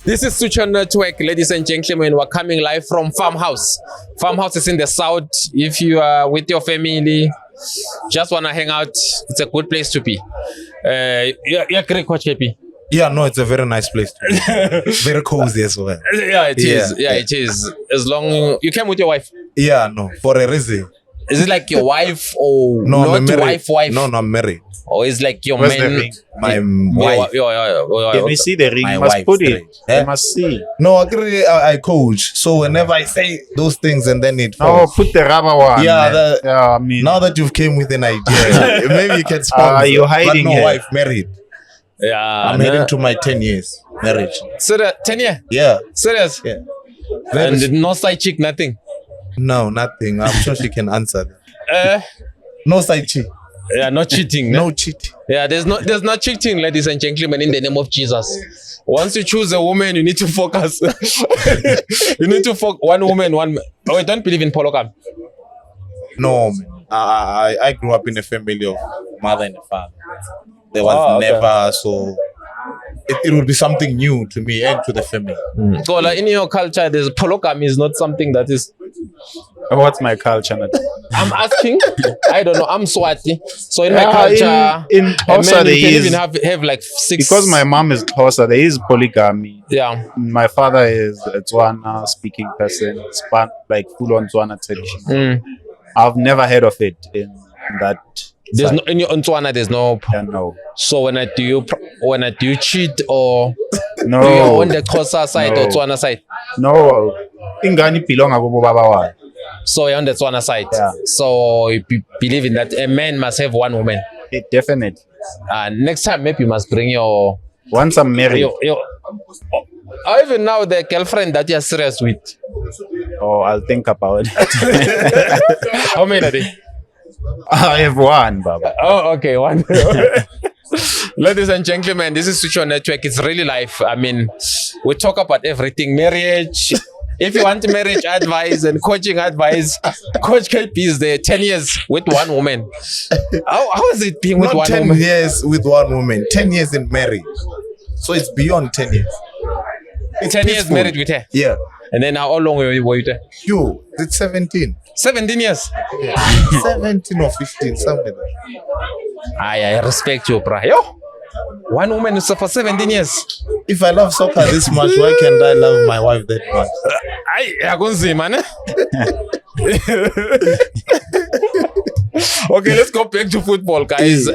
This is Switch On Network, ladies and gentlemen. We're coming live from Farmhouse. Farmhouse is in the south. If you are with your family, just want to hang out, it's a good place to be. Yeah, great, Coach KP. Yeah, no, it's a very nice place to be. Very cozy as well. Yeah, it is. Yeah, it is. As long you came with your wife. Yeah, no, for a reason. Is it like your wife or No, not I'm married. wife? No, I'm married. Or is like your Where's the man? ring? My wife. Can we see the ring? My You must wife, put it. straight. You must see. No, I coach. So whenever I say those things and then it Oh, falls. put the rubber one. Yeah, man. I mean, Now that you've came with an idea, maybe you can sponsor. you're hiding but no, it. wife, married. Yeah, I'm heading to my 10 years marriage. So that 10 years? Yeah. Serious? Yeah. And no side chick, nothing. No, nothing. I'm sure she can answer that. Uh, No side chick. yeah, no cheating. No cheating. Yeah, there's no cheating, ladies and gentlemen, in the name of Jesus. Once you choose a woman, you need to focus. You need to focus. One woman, one man. Oh, I don't believe in polygamy. No, man. I grew up in a family of mother and father. There was okay. never, so it would be something new to me and to the family. So, like, in your culture, there's polygamy is not something that is. what's my culture? Nat? I'm asking. I don't know. I'm Swati. So in my Yeah, culture, in a Xhosa man there you can is- even have like 6. Because my mom is Xhosa, there is polygamy. Yeah. My father is a Tswana speaking person, like full on Tswana tradition. Mm. I've never heard of it in that. There's side. no in your Tswana. There's no. Yeah, no. So when I do you cheat or No. do you on the Xhosa side or No. Tswana side? No. Ingani pilonga kubo baba wa. So you're on the Tswana side. Yeah. So you believe in that a man must have one woman. Definitely. Next time maybe you must bring your Once I'm married, or even now the girlfriend that you're serious with. I'll think about it. How many are they? I have one, Baba. Oh, okay, one. Ladies and gentlemen, this is Switch On Network. It's really life. I mean, we talk about everything. Marriage. If you want marriage advice and coaching advice, Coach KP is there 10 years with one woman. How is it being with Not one 10 woman? years with one woman, 10 years in marriage. So it's beyond 10 years. It's 10 years peaceful. married with her. Yeah. And then how long were you there? You, it's 17. 17 years. 17 or 15, somewhere there. I respect you, bro. Yo, one woman is for 17 years. If I love soccer this much, why can't I love my wife that much? I can't see, man. Okay, let's go back to football, guys.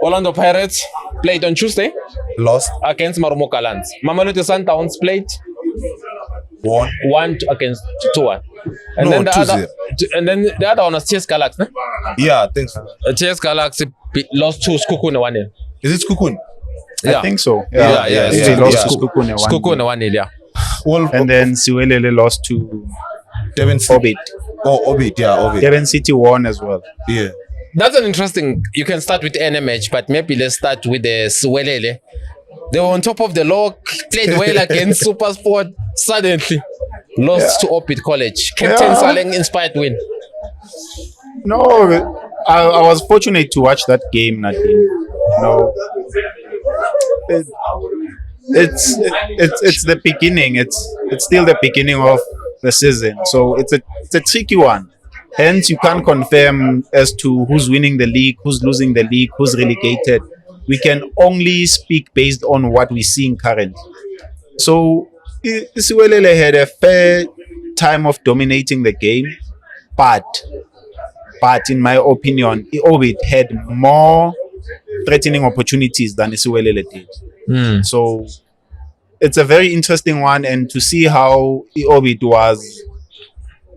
Orlando Pirates played on Tuesday Lost, against Marumo Gallants. Mamelodi Sundowns played won. 1 against 2-1. And No, then the 2-0. other, and then the other one was TS Galaxy. Ne? Yeah, I think so. TS Galaxy lost to Skukune 1-0. Is it Kukun? Yeah. I think so. Yeah. They lost to Skukune 1-0. Skukune 1-0, yeah. Well, And then Siwelele lost to Devon City. Obit. Oh, Obit, yeah, Obit. Devon City won as well. Yeah. That's an interesting. You can start with NMH, but maybe let's start with the Siwelele. They were on top of the log, played well against Super Sport. Suddenly, lost to Orbit College. Captain Yeah. Saleng inspired win. No, I was fortunate to watch that game, Nadine. No, it's the beginning. It's still the beginning of the season, so it's a tricky one. Hence, you can't confirm as to who's winning the league, who's losing the league, who's relegated. We can only speak based on what we're seeing currently. So, Isiwelele had a fair time of dominating the game, but in my opinion, Orbit had more threatening opportunities than Isiwelele did. So, it's a very interesting one, and to see how Orbit was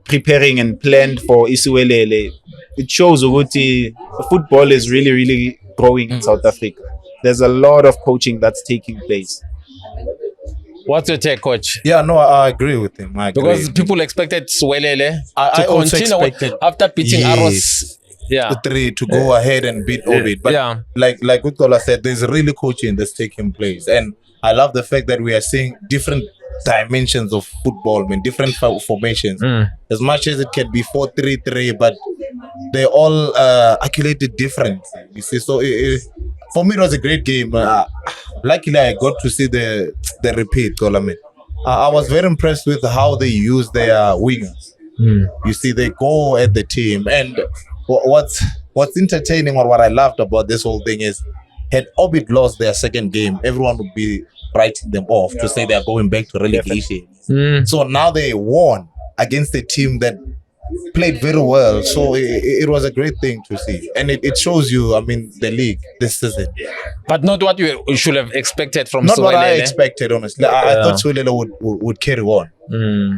preparing and planned for Isiwelele, it shows Uguti football is really, really growing in South Africa. There's a lot of coaching that's taking place. What's your take, coach? Yeah, no, I agree with him. I agree. Because people expected Siwelele I to also continue expected- after beating Yes. Arrows. Yeah. the 3 to go ahead and beat Obit. But Yeah. like Utola said, there's really coaching that's taking place. And I love the fact that we are seeing different dimensions of football, I mean, different formations. As much as it can be 4-3-3, but they all articulated different. You see, so For me, it was a great game. Luckily, I got to see the repeat. I was very impressed with how they use their wingers. You see, they go at the team, and what's entertaining or what I loved about this whole thing is, had Orbit lost their second game, everyone would be writing them off to say they are going back to relegation. So now they won against a team that played very well. So it was a great thing to see, and it shows you, the league this season. But not what you should have expected from Not what I Suwelele. expected, honestly. I thought Suwelele would carry on,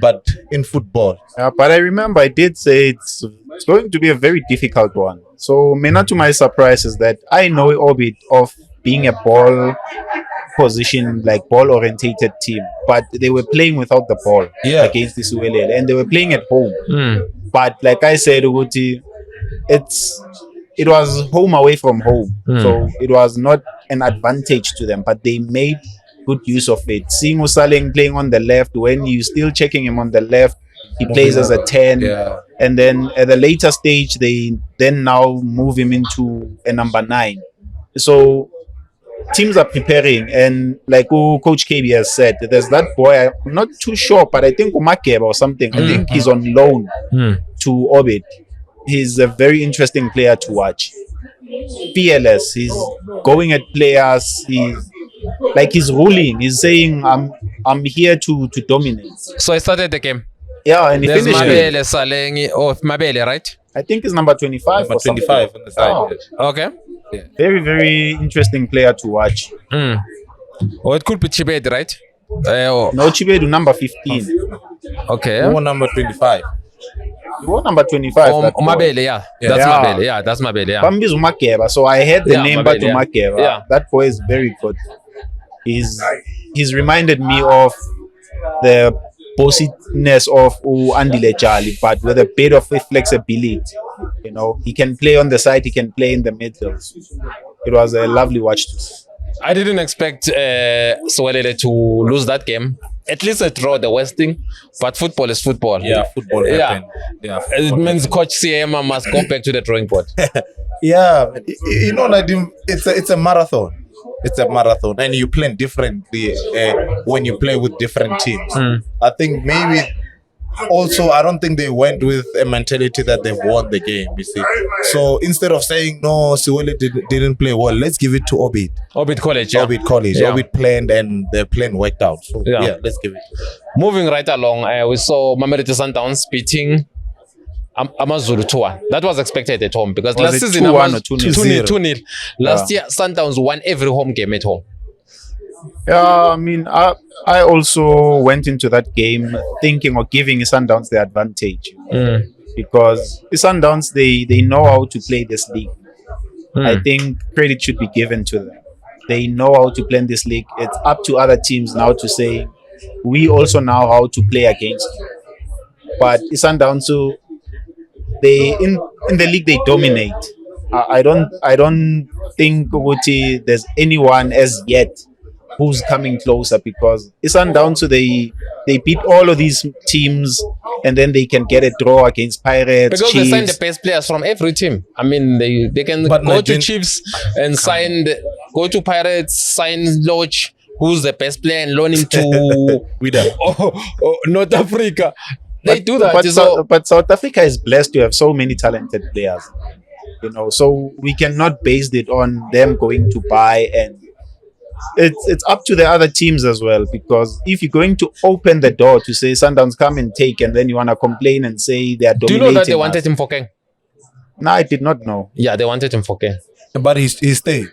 but in football, But I remember I did say it's going to be a very difficult one. So, not to my surprise is that I know Orbit of being a ball position, like ball orientated team, but they were playing without the ball against the Suwelele, and they were playing at home. But like I said, Uguti, it was home away from home, so it was not an advantage to them, but they made good use of it. Seeing Usaleng playing on the left, when you still checking him on the left, he plays as a 10, and then at the later stage they then now move him into a number 9. So teams are preparing, and like Coach KB has said, there's that boy, I'm not too sure, but I think Umakeba or something, I think he's on loan to Orbit. He's a very interesting player to watch. Fearless, he's going at players, he's ruling, he's saying I'm here to dominate. So I started the game. Yeah, and he There's finished Mabele, it. Saleng, Mabele, right? I think it's number 25 number or something. 25 on the side. Okay. Very, very interesting player to watch. Or it could be Chibed, right? No, Chibedu number 15. Okay. Who won number 25? He won number 25. that boy. Mabele, yeah. That's Yeah. Mabele, yeah. That's Mabele, yeah. Bambi's Umakeba. So I heard the Yeah, name Mabele, yeah. Batu Makeba. Yeah. That boy is very good. He's reminded me of the bossiness of Andile Jali, but with a bit of flexibility. He can play on the side, he can play in the middle. It was a lovely watch to see. I didn't expect Suwelele to lose that game. At least a draw, the worst thing. But football is football. Yeah, football happened. Yeah, It means Coach CM must go back to the drawing board. yeah. Nadim, it's a marathon. It's a marathon, and you play differently when you play with different teams. I think maybe also, I don't think they went with a mentality that they've won the game, you see. So instead of saying, no, Suwelele didn't play well, let's give it to Orbit. Orbit College, yeah. Orbit College. Yeah. Orbit planned and their plan worked out. So Yeah. let's give it to them. Moving right along, we saw Mamelodi Sundowns beating AmaZulu 2-1. That was expected at home because Was last it season 2-1 or 2-0? 2-0. Last year, Sundowns won every home game at home. Yeah, I also went into that game thinking of giving Sundowns the advantage because the Sundowns they know how to play this league. I think credit should be given to them. They know how to play in this league. It's up to other teams now to say we also know how to play against you. But Sundowns, so they in the league they dominate. I don't think there's anyone as yet who's coming closer because it's down to they beat all of these teams and then they can get a draw against Pirates, Because Chiefs. they sign the best players from every team. I mean, they can But go to Nadine- Chiefs and go to Pirates, sign Lodge, who's the best player, and loan him to North Africa. They do that. But South Africa is blessed to have so many talented players. So we cannot base it on them going to buy, and it's up to the other teams as well, because if you're going to open the door to say Sundowns come and take, and then you want to complain and say they are Do dominating you know that they us. wanted him for Ken? No, I did not know. Yeah, they wanted him for Ken. But he stayed.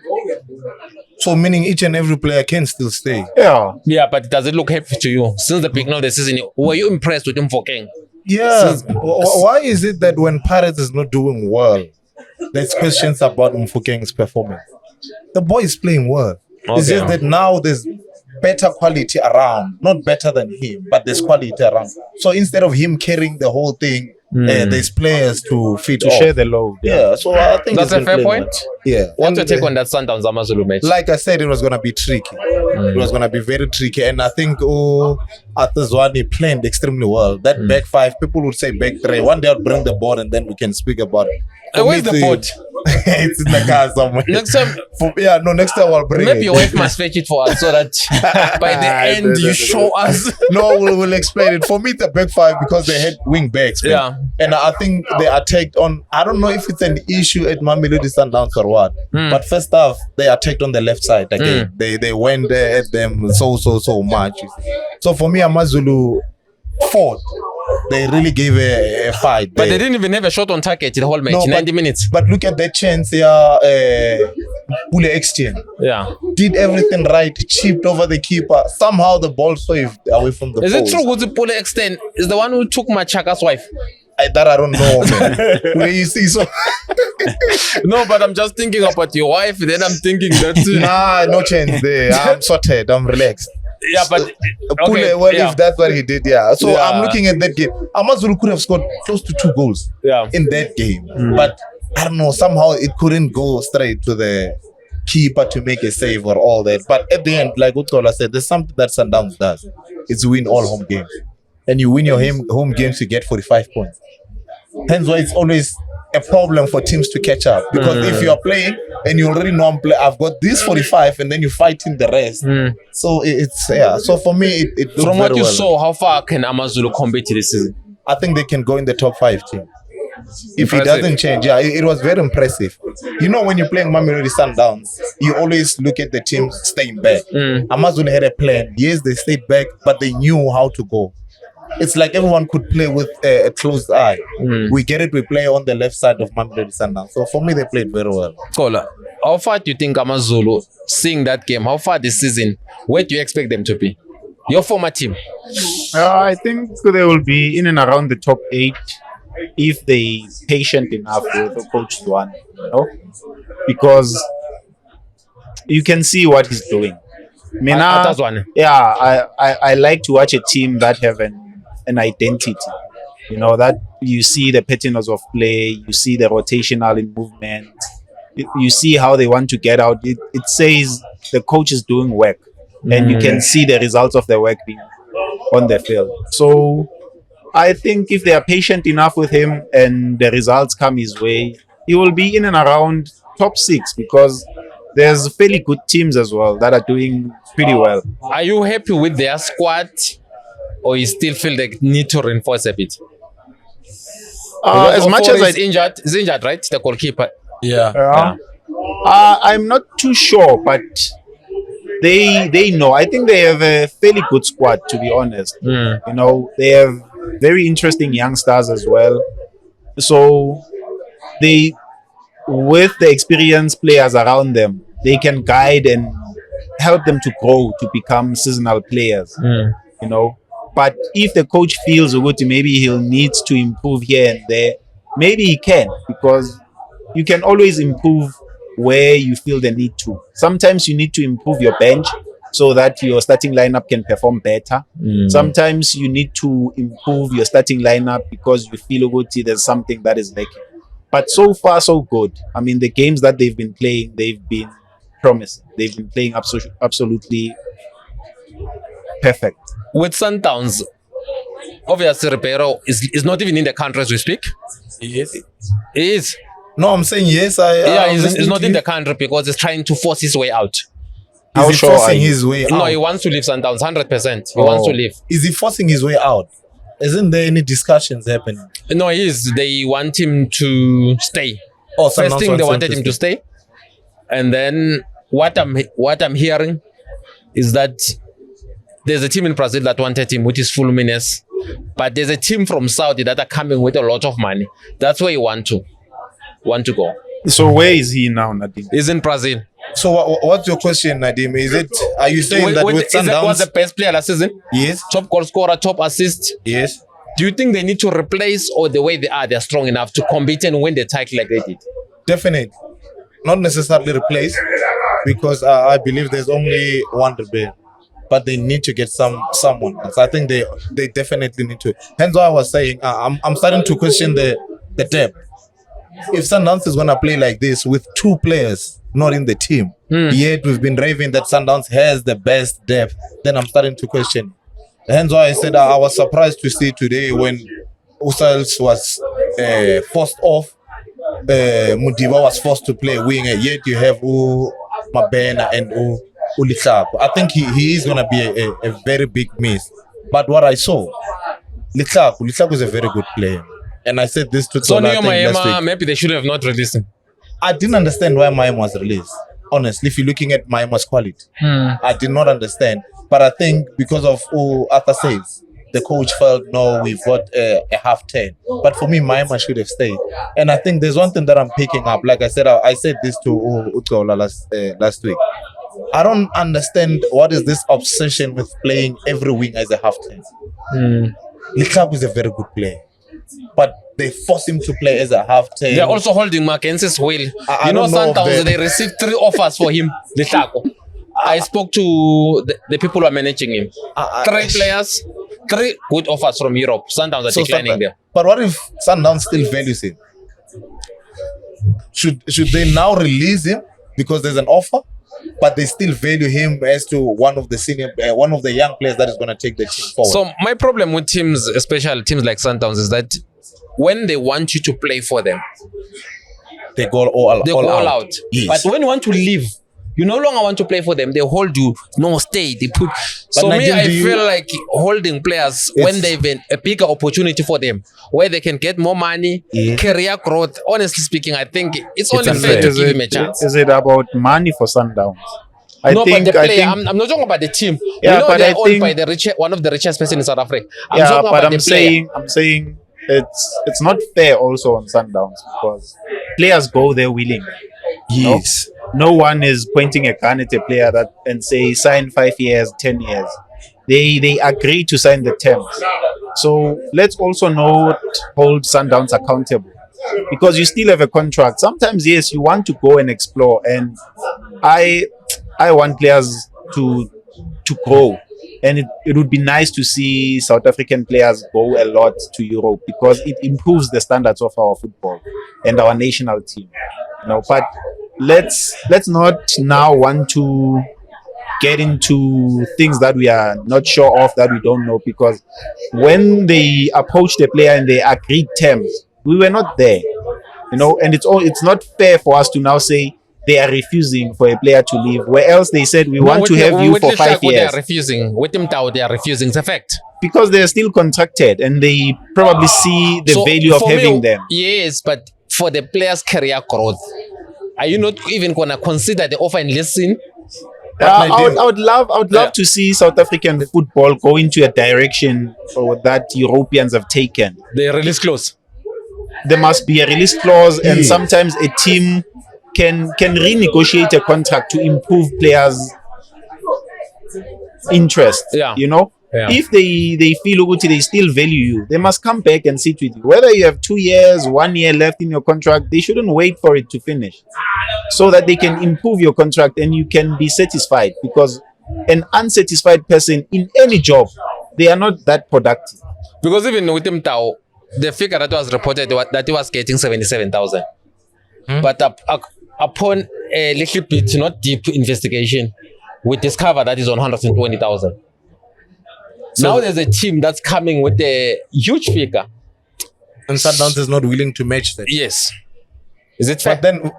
So meaning each and every player can still stay. Yeah. Yeah, but does it look happy to you? Since the beginning of the season, were you impressed with him for Ken? Yeah. Why is it that when Pirates is not doing well, there's questions about Mfokeng's performance? The boy is playing well. It's Okay. just that now there's better quality around. Not better than him, but there's quality around. So instead of him carrying the whole thing, there's players to feed To off. share the load. Yeah, so I think That's it's a been fair playing point. well. Yeah. What's And, your take on that Sundowns AmaZulu match? like I said, it was going to be tricky. It was going to be very tricky. And I think Atazwani planned extremely well. That back five, people would say back three. One day I'll bring the board and then we can speak about it. For Where's me, the board? It's in the car somewhere. Next time, next time I'll bring maybe it. your wife must fetch it for us so that by the end you show us. No, we'll explain it. For me, it's a back five because they had wing backs. Man. Yeah. And I think they attacked on, I don't know if it's an issue at Mamelodi Sundowns or what, but first half, they attacked on the left side again. They went there at them so much. So for me, AmaZulu fought. They really gave a fight. But they didn't even have a shot on target the whole match, No, 90 minutes. But look at that chance here. Pule Exchange Yeah. did everything right, chipped over the keeper. Somehow the ball swerved away from the Is post. it true Guti Pule extend is the one who took Machaka's wife? That I don't know, man. Where you see so No, but I'm just thinking about your wife. Then I'm thinking that. nah, no chance there. I'm sorted. I'm relaxed. Yeah, but okay, Pule, well, yeah. if that's what he did, yeah. So Yeah. I'm looking at that game. AmaZulu could have scored close to 2 goals Yeah. in that game, but I don't know. Somehow it couldn't go straight to the keeper to make a save or all that. But at the end, like Utola said, there's something that Sundowns does. It's win all home games, and you win your home games, you get 45 points. Hence why it's always a problem for teams to catch up, because if you are playing and you already know I've got this 45 and then you fight in the rest. So it's so for me it looks From what very you well. saw, how far can AmaZulu compete this season? I think they can go in the top 5 team. If it Impressive. doesn't change, it was very impressive. You know, when you're playing Mamelodi Sundowns, you always look at the team staying back. AmaZulu had a plan. Yes, they stayed back, but they knew how to go. It's like everyone could play with a closed eye. We get it, we play on the left side of Mamelodi Sundowns. So for me, they played very well. Kola, how far do you think AmaZulu, seeing that game, how far this season, where do you expect them to be? Your former team. I think they will be in and around the top 8 if they patient enough with the coach one, because you can see what he's doing. That's one. I like to watch a team that have an identity. That you see the patterns of play, you see the rotational in movement, you see how they want to get out. It says the coach is doing work, and you can see the results of the work being on the field. So I think if they are patient enough with him and the results come his way, he will be in and around top 6, because there's fairly good teams as well that are doing pretty well. Are you happy with their squad, or you still feel they need to reinforce a bit? As much as he's injured, right? The goalkeeper. I'm not too sure, but they know. I think they have a fairly good squad, to be honest. They have very interesting youngsters as well. So they, with the experienced players around them, they can guide and help them to grow to become seasonal players. But if the coach feels good, maybe he'll need to improve here and there, maybe he can, because you can always improve where you feel the need to. Sometimes you need to improve your bench so that your starting lineup can perform better. Sometimes you need to improve your starting lineup because you feel good, there's something that is lacking. But so far, so good. I mean, the games that they've been playing, they've been promising. They've been playing absolutely perfect. With Sundowns, obviously Ribeiro is not even in the country as we speak. Yes. He is. No, I'm saying yes. He's not in the country because he's trying to force his way out. Is he forcing his way out? No, he wants to leave Sundowns, 100%. He wants to leave. Is he forcing his way out? Isn't there any discussions happening? No, he is. They want him to stay. Oh, First thing, they wanted him to stay. And then what I'm hearing is that there's a team in Brazil that wanted him, which is Fluminense. But there's a team from Saudi that are coming with a lot of money. That's where he want to go. So where is he now, Nadim? He's in Brazil. So what's your question, Nadim? Are you saying that with Sundowns? Was the best player last season? Yes. Top goal scorer, top assist. Yes. Do you think they need to replace, or the way they're strong enough to compete and win the title like they did? Definitely. Not necessarily replace, because I believe there's only one rebel. But they need to get someone else. I think they definitely need to. Hence why I was saying I'm starting to question the depth. If Sundowns is gonna play like this with 2 players not in the team, yet we've been raving that Sundowns has the best depth, then I'm starting to question. Hence why I said I was surprised to see today when Usals was forced off Mudiba was forced to play winger, yet you have Mabena and Litlaku. I think he is going to be a very big miss. But what I saw, Litlaku is a very good player. And I said this to Tola last week. Maybe they should have not released him. I didn't understand why Maima was released. Honestly, if you're looking at Maima's quality, I did not understand. But I think because of Arthur says, the coach felt, no, we've got a half 10. But for me, Maima should have stayed. And I think there's one thing that I'm picking up. Like I said this to Utola last week. I don't understand what is this obsession with playing every wing as a half 10. Litlaku is a very good player, but they force him to play as a half 10. They're also holding Mackenzie's will. Sundowns, they received 3 offers for him, Litlaku. I spoke to the people who are managing him. 3 players, 3 good offers from Europe. Sundowns are declining them. But what if Sundowns still values him? Should they now release him because there's an offer, but they still value him as to one of the young players that is going to take the team forward? So my problem with teams, especially teams like Sundowns, is that when they want you to play for them, they go all out. Yes. But when you want to leave, you no longer want to play for them. They hold you. No, stay. They put. So me, I feel like holding players when they've a bigger opportunity for them, where they can get more money, career growth. Honestly speaking, I think it's only fair to give him a chance. Is it about money for Sundowns? But the player. I'm not talking about the team. Yeah, but they're owned by one of the richest person in South Africa. I'm saying it's not fair also on Sundowns because players go there willing. Yes. No one is pointing a gun at a player and say sign 5 years, 10 years. They agree to sign the terms. So let's also not hold Sundowns accountable because you still have a contract. Sometimes, yes, you want to go and explore, and I want players to grow. And it would be nice to see South African players go a lot to Europe because it improves the standards of our football and our national team. But let's not now want to get into things that we are not sure of, that we don't know, because when they approached the player and they agreed terms, we were not there. And it's not fair for us to now say they are refusing for a player to leave, where else they said we want to have you for 5 years. They are refusing. With them, they are refusing. It's a fact. Because they are still contracted and they probably see the value of having them. Yes, but for the player's career growth, are you not even going to consider the offer and listen? I would love to see South African football go into a direction that Europeans have taken. The release clause. There must be a release clause, and sometimes a team can renegotiate a contract to improve players' interest. Yeah. If they feel they still value you, they must come back and sit with you. Whether you have 2 years, 1 year left in your contract, they shouldn't wait for it to finish so that they can improve your contract and you can be satisfied, because an unsatisfied person in any job, they are not that productive. Because even with him, the figure that was reported that he was getting 77,000. But upon a little bit, not deep investigation, we discovered that he's on 120,000. So now there's a team that's coming with a huge figure. And Sundowns is not willing to match that. Yes. Is it fair? But then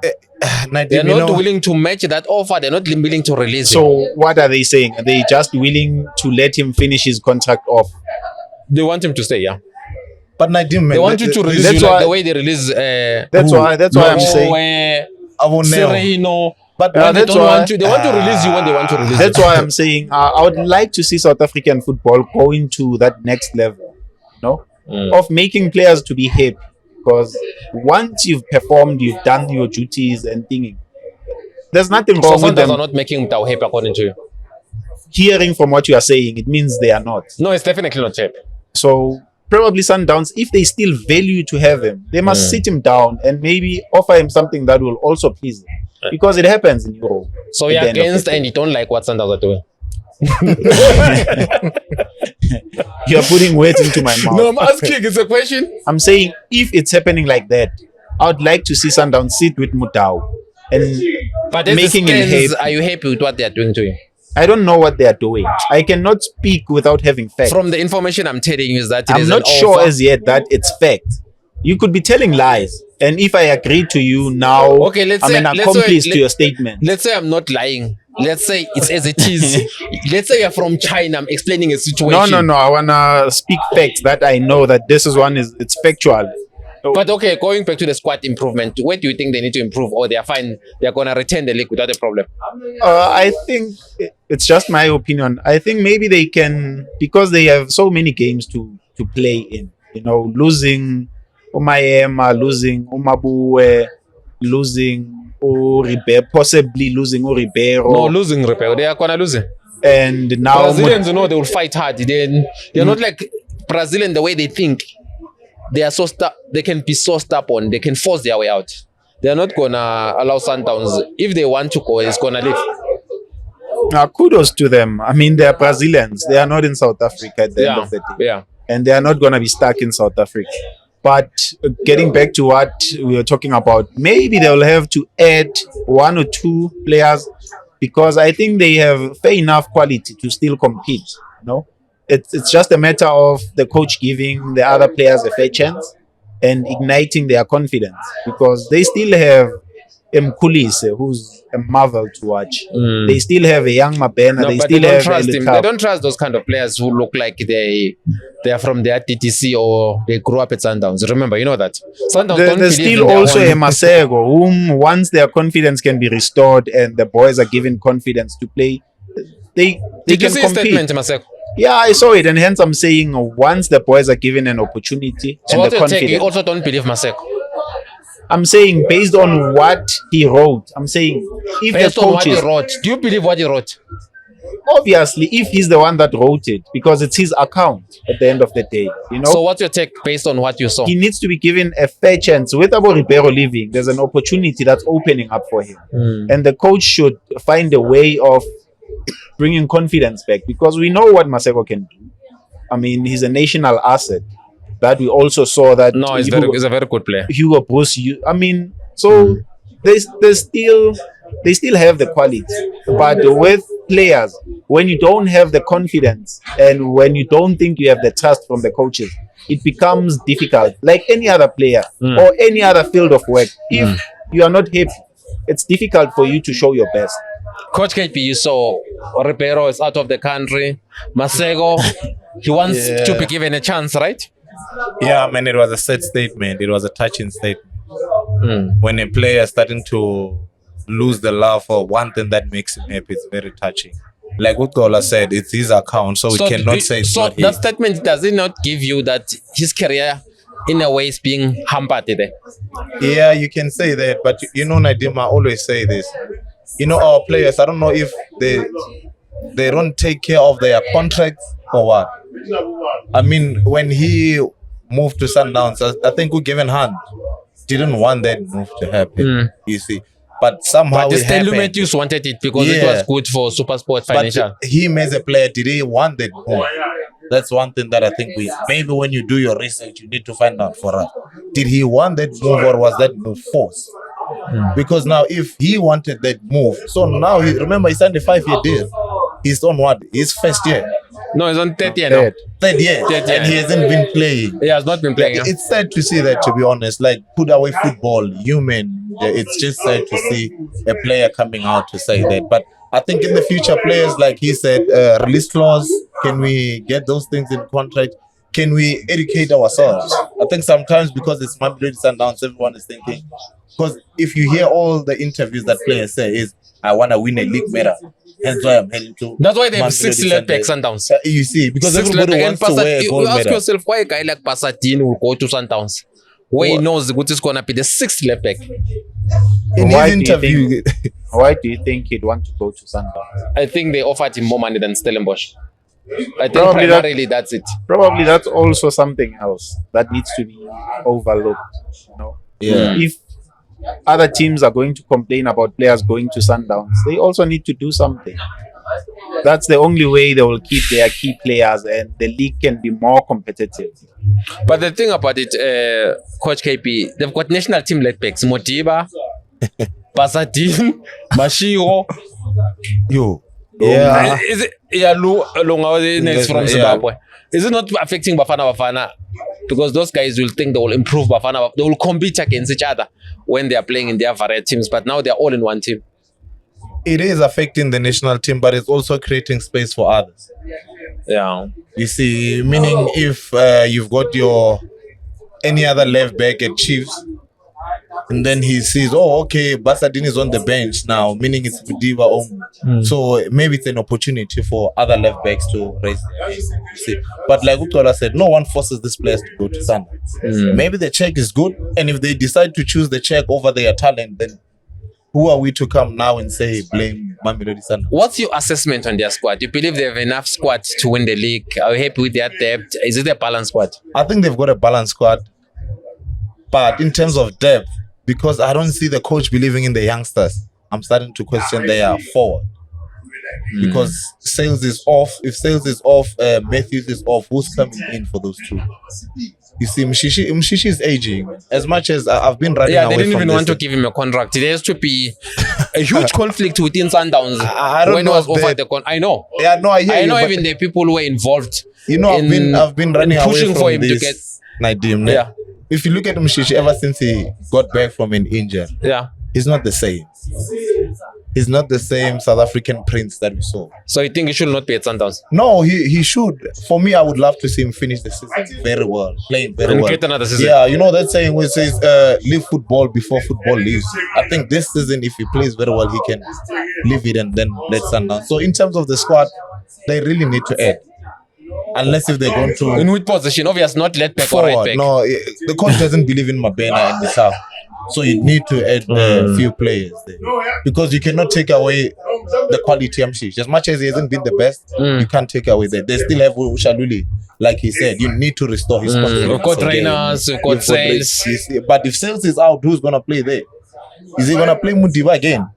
they're not willing to match that offer. They're not willing to release him. So what are they saying? Are they just willing to let him finish his contract off? They want him to stay, yeah. But Nadim, they want you to release you like the way they release. That's why I'm saying. Sereno. But when they want to release you when they want to release you. That's why I'm saying I would like to see South African football going to that next level, of making players to be happy. Because once you've performed, you've done your duties and thinking, there's nothing wrong with them. Are not making Mtau happy according to you. Hearing from what you are saying, it means they are not. No, it's definitely not happy. So probably Sundowns, if they still value to have him, they must sit him down and maybe offer him something that will also please him. Because it happens in Europe. So you're against and you don't like what Sundowns are doing? You're putting words into my mouth. No, I'm asking. It's a question. I'm saying if it's happening like that, I would like to see Sundowns sit with Mutau and making him happy. Are you happy with what they are doing to you? I don't know what they are doing. I cannot speak without having facts. From the information I'm telling you is that I'm not sure as yet that it's fact. you could be telling lies. And if I agree to you now, Okay, let's I'm say- an let's accomplice say- to your statement. Let's say I'm not lying. Let's say it's as it is. Let's say you're from China. I'm explaining a situation. No. I wanna speak facts that I know that this is it's factual. But okay, going back to the squad improvement, where do you think they need to improve, or they are fine? They're gonna retain the league without a problem. I think it's just my opinion. I think maybe they can, because they have so many games to play in. You know, losing Umayema, losing Umabue, losing Uribe, possibly losing Uribero. No, losing Repel. They are gonna lose it. And now Brazilians, you know, they will fight hard. They're not like Brazilian the way they think. They are they can be so stubborn. They can force their way out. They're not gonna allow Sundowns. If they want to go, it's gonna leave. kudos to them. I mean, they are Brazilians. They are not in South Africa at the end of the day. Yeah. And they are not going to be stuck in South Africa. But getting back to what we were talking about, maybe they'll have to add 1 or 2 players, because I think they have fair enough quality to still compete. You know, it's just a matter of the coach giving the other players a fair chance and igniting their confidence, because they still have Mkhulise, who's a marvel to watch. They still have a young Mabena. No, they but still they don't have trust him. Elitap. They don't trust those kind of players who look like they are from the TTC or they grew up at Sundowns. Remember, you know that. Sundowns don't There's believe still in their also a own- Masego, whom once their confidence can be restored and the boys are given confidence to play, they Did you can see his compete. statement, Maseko? Yeah, I saw it, and hence I'm saying once the boys are given an opportunity So and what the you take, you confidence. also don't believe Maseko. I'm saying based on what he wrote, I'm saying if Based the on what he coaches, wrote. Do you believe what he wrote? obviously, if he's the one that wrote it, because it's his account at the end of the day, you know. So what's your take based on what you saw? He needs to be given a fair chance. With Abo Ribeiro leaving, there's an opportunity that's opening up for him. And the coach should find a way of bringing confidence back, because we know what Maseko can do. I mean, he's a national asset that we also saw that. No, he's a very good player. Hugo Bruce. I mean, so they still have the quality, but with players, when you don't have the confidence and when you don't think you have the trust from the coaches, it becomes difficult. Like any other player or any other field of work, if you are not happy, it's difficult for you to show your best. Coach KP, you saw Ribeiro is out of the country. Masego, he wants to be given a chance, right? Yeah, I mean, it was a sad statement. It was a touching statement. When a player is starting to lose the love for one thing that makes him happy, it's very touching. Like what Gola said, it's his account, so we cannot say it's not that his. statement, does it not give you that his career in a way is being hampered there? Yeah, you can say that, but you know, Nadim, I always say this. You know, our players, I don't know if they don't take care of their contracts or what. I mean, when he moved to Sundowns, I think we given hand didn't want that move to happen. You see, but somehow But the it Stanley happened. Matthews wanted it because it Yeah. was good for SuperSport financial. But him as a player, did he want that move? That's one thing that I think maybe when you do your research, you need to find out for us. Did he want that move or was that move forced? Because now if he wanted that move, so now remember he signed a 5-year deal. He's on what? His first year. No, he's on 30 year now. Third year. Third year. And he hasn't been playing. He has not been playing. Like, it's sad to see that, to be honest. Like, put away football, human. It's just sad to see a player coming out to say that. But I think in the future, players, like he said, release clause, can we get those things in contract? Can we educate ourselves? I think sometimes because it's Mamelodi Sundowns, everyone is thinking. Because if you hear all the interviews that players say is, I want to win a league medal. Hence why I'm heading to. That's why they have Mamelodi 6 left back Sundowns. You see, because 6 everybody wants to wear a You gold ask medal. yourself why a guy like Pasadena will go to Sundowns, where he knows what is going to be the 6th left back. In Why his do you interview, Why do you think he'd want to go to Sundowns? I think they offered him more money than Stellenbosch. I think Probably that- primarily that's it. Probably that's also something else that needs to be overlooked. You know? yeah. If other teams are going to complain about players going to Sundowns, they also need to do something. That's the only way they will keep their key players and the league can be more competitive. But the thing about it, Coach KP, they've got national team left backs. Modiba, Pasadena, Mashiro. Yo. Yeah. Is it Lunga next from Yeah. Zimbabwe? Is it not affecting Bafana? because those guys will think they will improve Bafana. They will compete against each other when they are playing in their various teams, but now they're all in one team. It is affecting the national team, but it's also creating space for others. Yeah. You see, meaning if you've got any other left back at Chiefs, and then he sees, oh, okay, Basadin is on the bench now, meaning it's Mudiva only. So maybe it's an opportunity for other left backs to raise their game. You see. But like Utola said, no one forces these players to go to Sundowns. Maybe the check is good, and if they decide to choose the check over their talent, then who are we to come now and say blame Mamelodi Sundowns? What's your assessment on their squad? Do you believe they have enough squad to win the league? Are you happy with their depth? Is it a balanced squad? I think they've got a balanced squad, but in terms of depth, because I don't see the coach believing in the youngsters, I'm starting to question their forward. Because Sales is off. If Sales is off, Matthews is off. Who's coming in for those two? You see, Mshishi is aging. As much as I've been running away from they didn't even this, want to give him a contract. There has to be a huge conflict within Sundowns. I don't when know it was if offered they- the I know. Yeah, no, I hear I you, know but even the people who were involved. you know, I've been running away pushing from for him this. to get. Nadim, Yeah. If you look at Mshishi, ever since he got back from an injury, Yeah. he's not the same. He's not the same South African prince that we saw. So you think he should not be at Sundowns? No, he should. For me, I would love to see him finish the season very well, playing very And well. get another season. Yeah, you know that saying where it says, leave football before football leaves. I think this season, if he plays very well, he can leave it and then let Sundowns. So in terms of the squad, they really need to add. Unless if they're going to In which position? Obviously not left back or right forward. back. No, the coach doesn't believe in Mabena and Bissau. So you need to add a few players there. Because you cannot take away the quality of Mshish. As much as he hasn't been the best, you can't take away that. They still have Ushaluli. Like he said, you need to restore his confidence. We've got again. trainers, we've got You've got Sales. you see. But if Sales is out, who's going to play there? Is he going to play Mudiva again?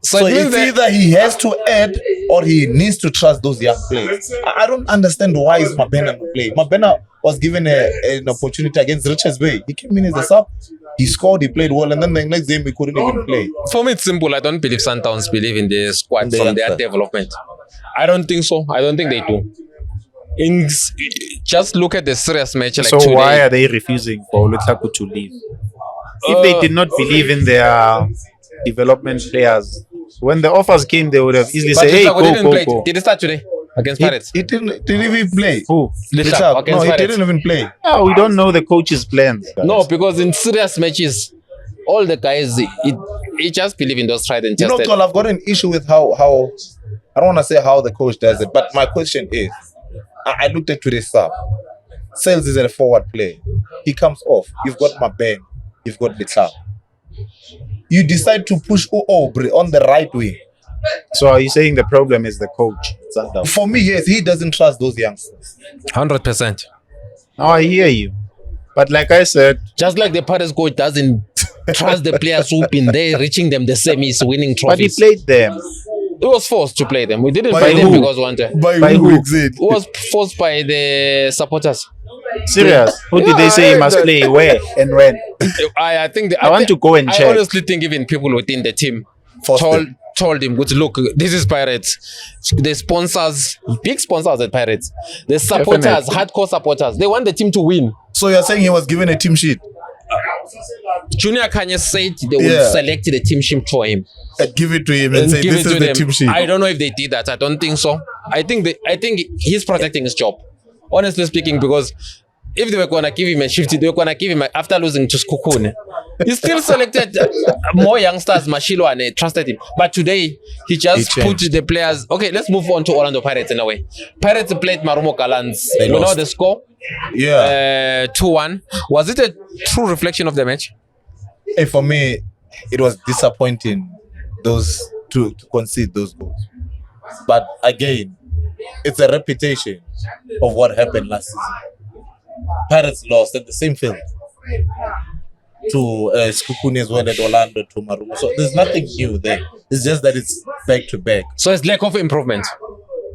So So it means it's that either he has to add or he needs to trust those young players. I don't understand why is Mabena not playing. Mabena was given an opportunity against Richards Bay. He came in as a sub. He scored, he played well, and then the next game he couldn't even play. for me it's simple. I don't believe Sundowns believe in the squad In the from their youngster. development. I don't think so. I don't think they do. Just look at the serious match like So today. why are they refusing for Lutlaku to leave? If they did not believe in their development players, when the offers came, they would have easily But said, "Hey, Litlaku didn't go, play. go, go." Did he start today against Pirates? He didn't even play. Who? Litlaku against No, he Pirates. didn't even play. No, we don't know the coach's plans. guys. No, because in serious matches, all the guys, he just believe in those tried and You know, tested. Tol, I've got an issue with how I don't want to say how the coach does it, but my question is, I looked at today's sub. Sales is a forward player. He comes off. You've got Mabeng. You've got Bitao. You decide to push Obre on the right wing. So are you saying the problem is the coach? Sundowns? For me, yes, he doesn't trust those youngsters. 100%. No, I hear you. But like I said, Just like the Pirates coach doesn't trust the players who've been there, reaching them the semis, winning but he trophies. played them. He was forced to play them. We didn't By play them who? because one time. By who? Exit? He was forced by the supporters. Serious? Who did they say he must play? Where and when? I think I want to go and I check. honestly think even people within the team Forced told him, "Good, look, this is Pirates. The sponsors, big sponsors at Pirates, the supporters, Definitely. hardcore supporters, they want the team to win." So you're saying he was given a team sheet? Junior Kanye said they would Yeah. select the team sheet for him Give it to him and, and say give this it is to the them. team sheet. I don't know if they did that. I don't think so. I think he's protecting his job. Honestly speaking, because if they were gonna give him a shift, they were gonna give him after losing to Skukune. He still selected more youngsters. Mashilo and trusted him, but today he just He put changed. the players. Okay, let's move on to Orlando Pirates in a way. Pirates played Marumo Gallants. They You know lost. the score, Yeah. 2-1. Was it a true reflection of the match? Hey, for me, it was disappointing to concede those goals. But again, it's a repetition of what happened last season. Pirates lost at the same field to Skukuni as well at Orlando to Marumo. So there's nothing new there. It's just that it's back to back. So it's lack of improvement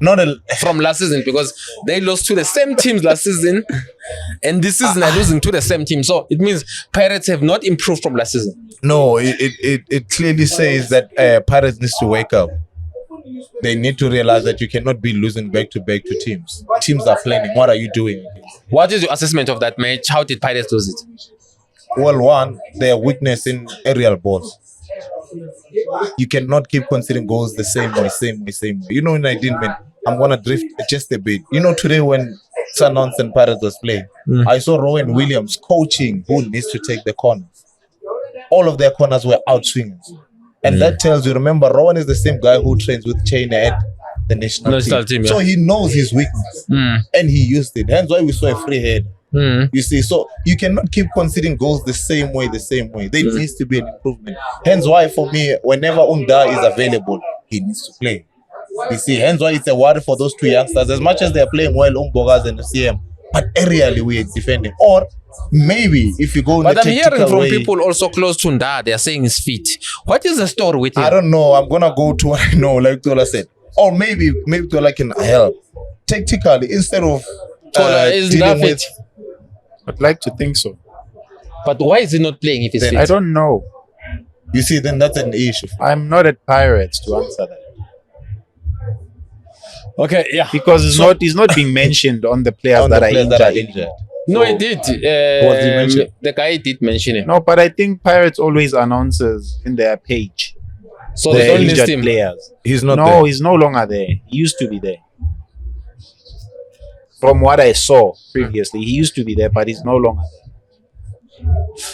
Not a from last season because they lost to the same teams last season, and this season they're losing to the same team. So it means Pirates have not improved from last season. no. It clearly says that Pirates needs to wake up. they need to realize that you cannot be losing back to back to teams. Teams are planning. What are you doing? What is your assessment of that match? How did Pirates lose it? Well, one, their weakness in aerial balls. You cannot keep conceding goals the same way. You know, in 19 minutes, I'm gonna drift just a bit. You know, today when Sundowns and Pirates was playing, I saw Rowan Williams coaching who needs to take the corners. All of their corners were out swingers. And that tells you, remember, Rowan is the same guy who trains with China at the national team. So he knows his weakness and he used it. Hence why we saw a free head. You see, so you cannot keep conceding goals the same way. There needs to be an improvement. Hence why, for me, whenever Unda is available, he needs to play. You see, hence why it's a worry for those two youngsters. As much as they are playing well, Umbogas and CM, but aerially we are defending. Or maybe if you go in but the I'm hearing from way, people also close to Nda, they are saying his feet. What is the story with him? I don't know. I'm gonna go to what I know, like Tola said. Or maybe Tola can help. Tactically, instead of Tola is dealing with... I'd like to think so. But why is he not playing if he's fit? I don't know. You see, then that's an issue. I'm not at Pirates to answer that. Okay, yeah. Because he's not being mentioned on the players that are injured. No, he did. Was he mentioned? The guy did mention it. No, but I think Pirates always announces in their page So the they don't list injured him. players. He's not No, there. he's no longer there. He used to be there. From what I saw previously, he used to be there, but he's no longer there.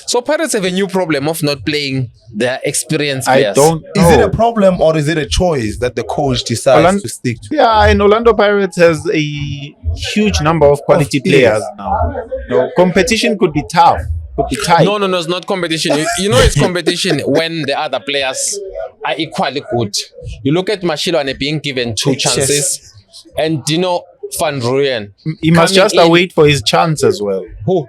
So Pirates have a new problem of not playing their experienced I players. don't know. Is it a problem or is it a choice that the coach decides to stick to? Yeah, and Orlando Pirates has a huge number of quality players now. No, competition could be tough. Could be tight. No, it's not competition. You know it's competition when the other players are equally good. You look at Mashilo and being given two chances. And Van Rooyen. He must just await for his chance as well. Who?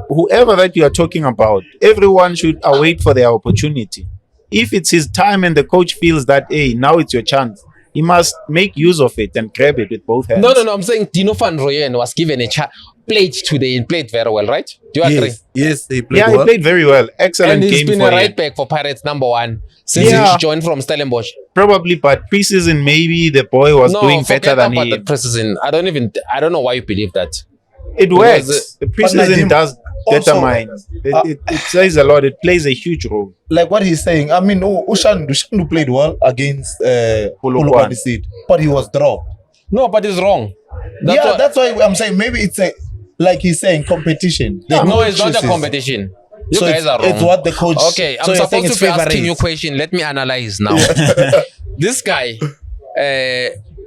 Whoever that you are talking about, everyone should await for their opportunity. If it's his time and the coach feels that, hey, now it's your chance, he must make use of it and grab it with both hands. No. I'm saying Dino Van Rooyen was given a chance. Played today and played very well, right? Do you agree? Yes, he played well. He played very well. Excellent and game he's been for a right him. back for Pirates #1 since he joined from Stellenbosch. Probably, but preseason maybe the boy was doing better than about he. the preseason. I don't know why you believe that. It Because, works. The preseason does also, determine. It says a lot. It plays a huge role. Like what he's saying, I mean, Ushandu played well against Polokwane Seed, but he was dropped. No, but it's wrong. That's why I'm saying maybe it's like he's saying competition. No, it's not a competition. You guys are wrong. It's what the coach. Okay, so I'm you're saying supposed to be it's asking you a favorite. question. Let me analyze now. This guy,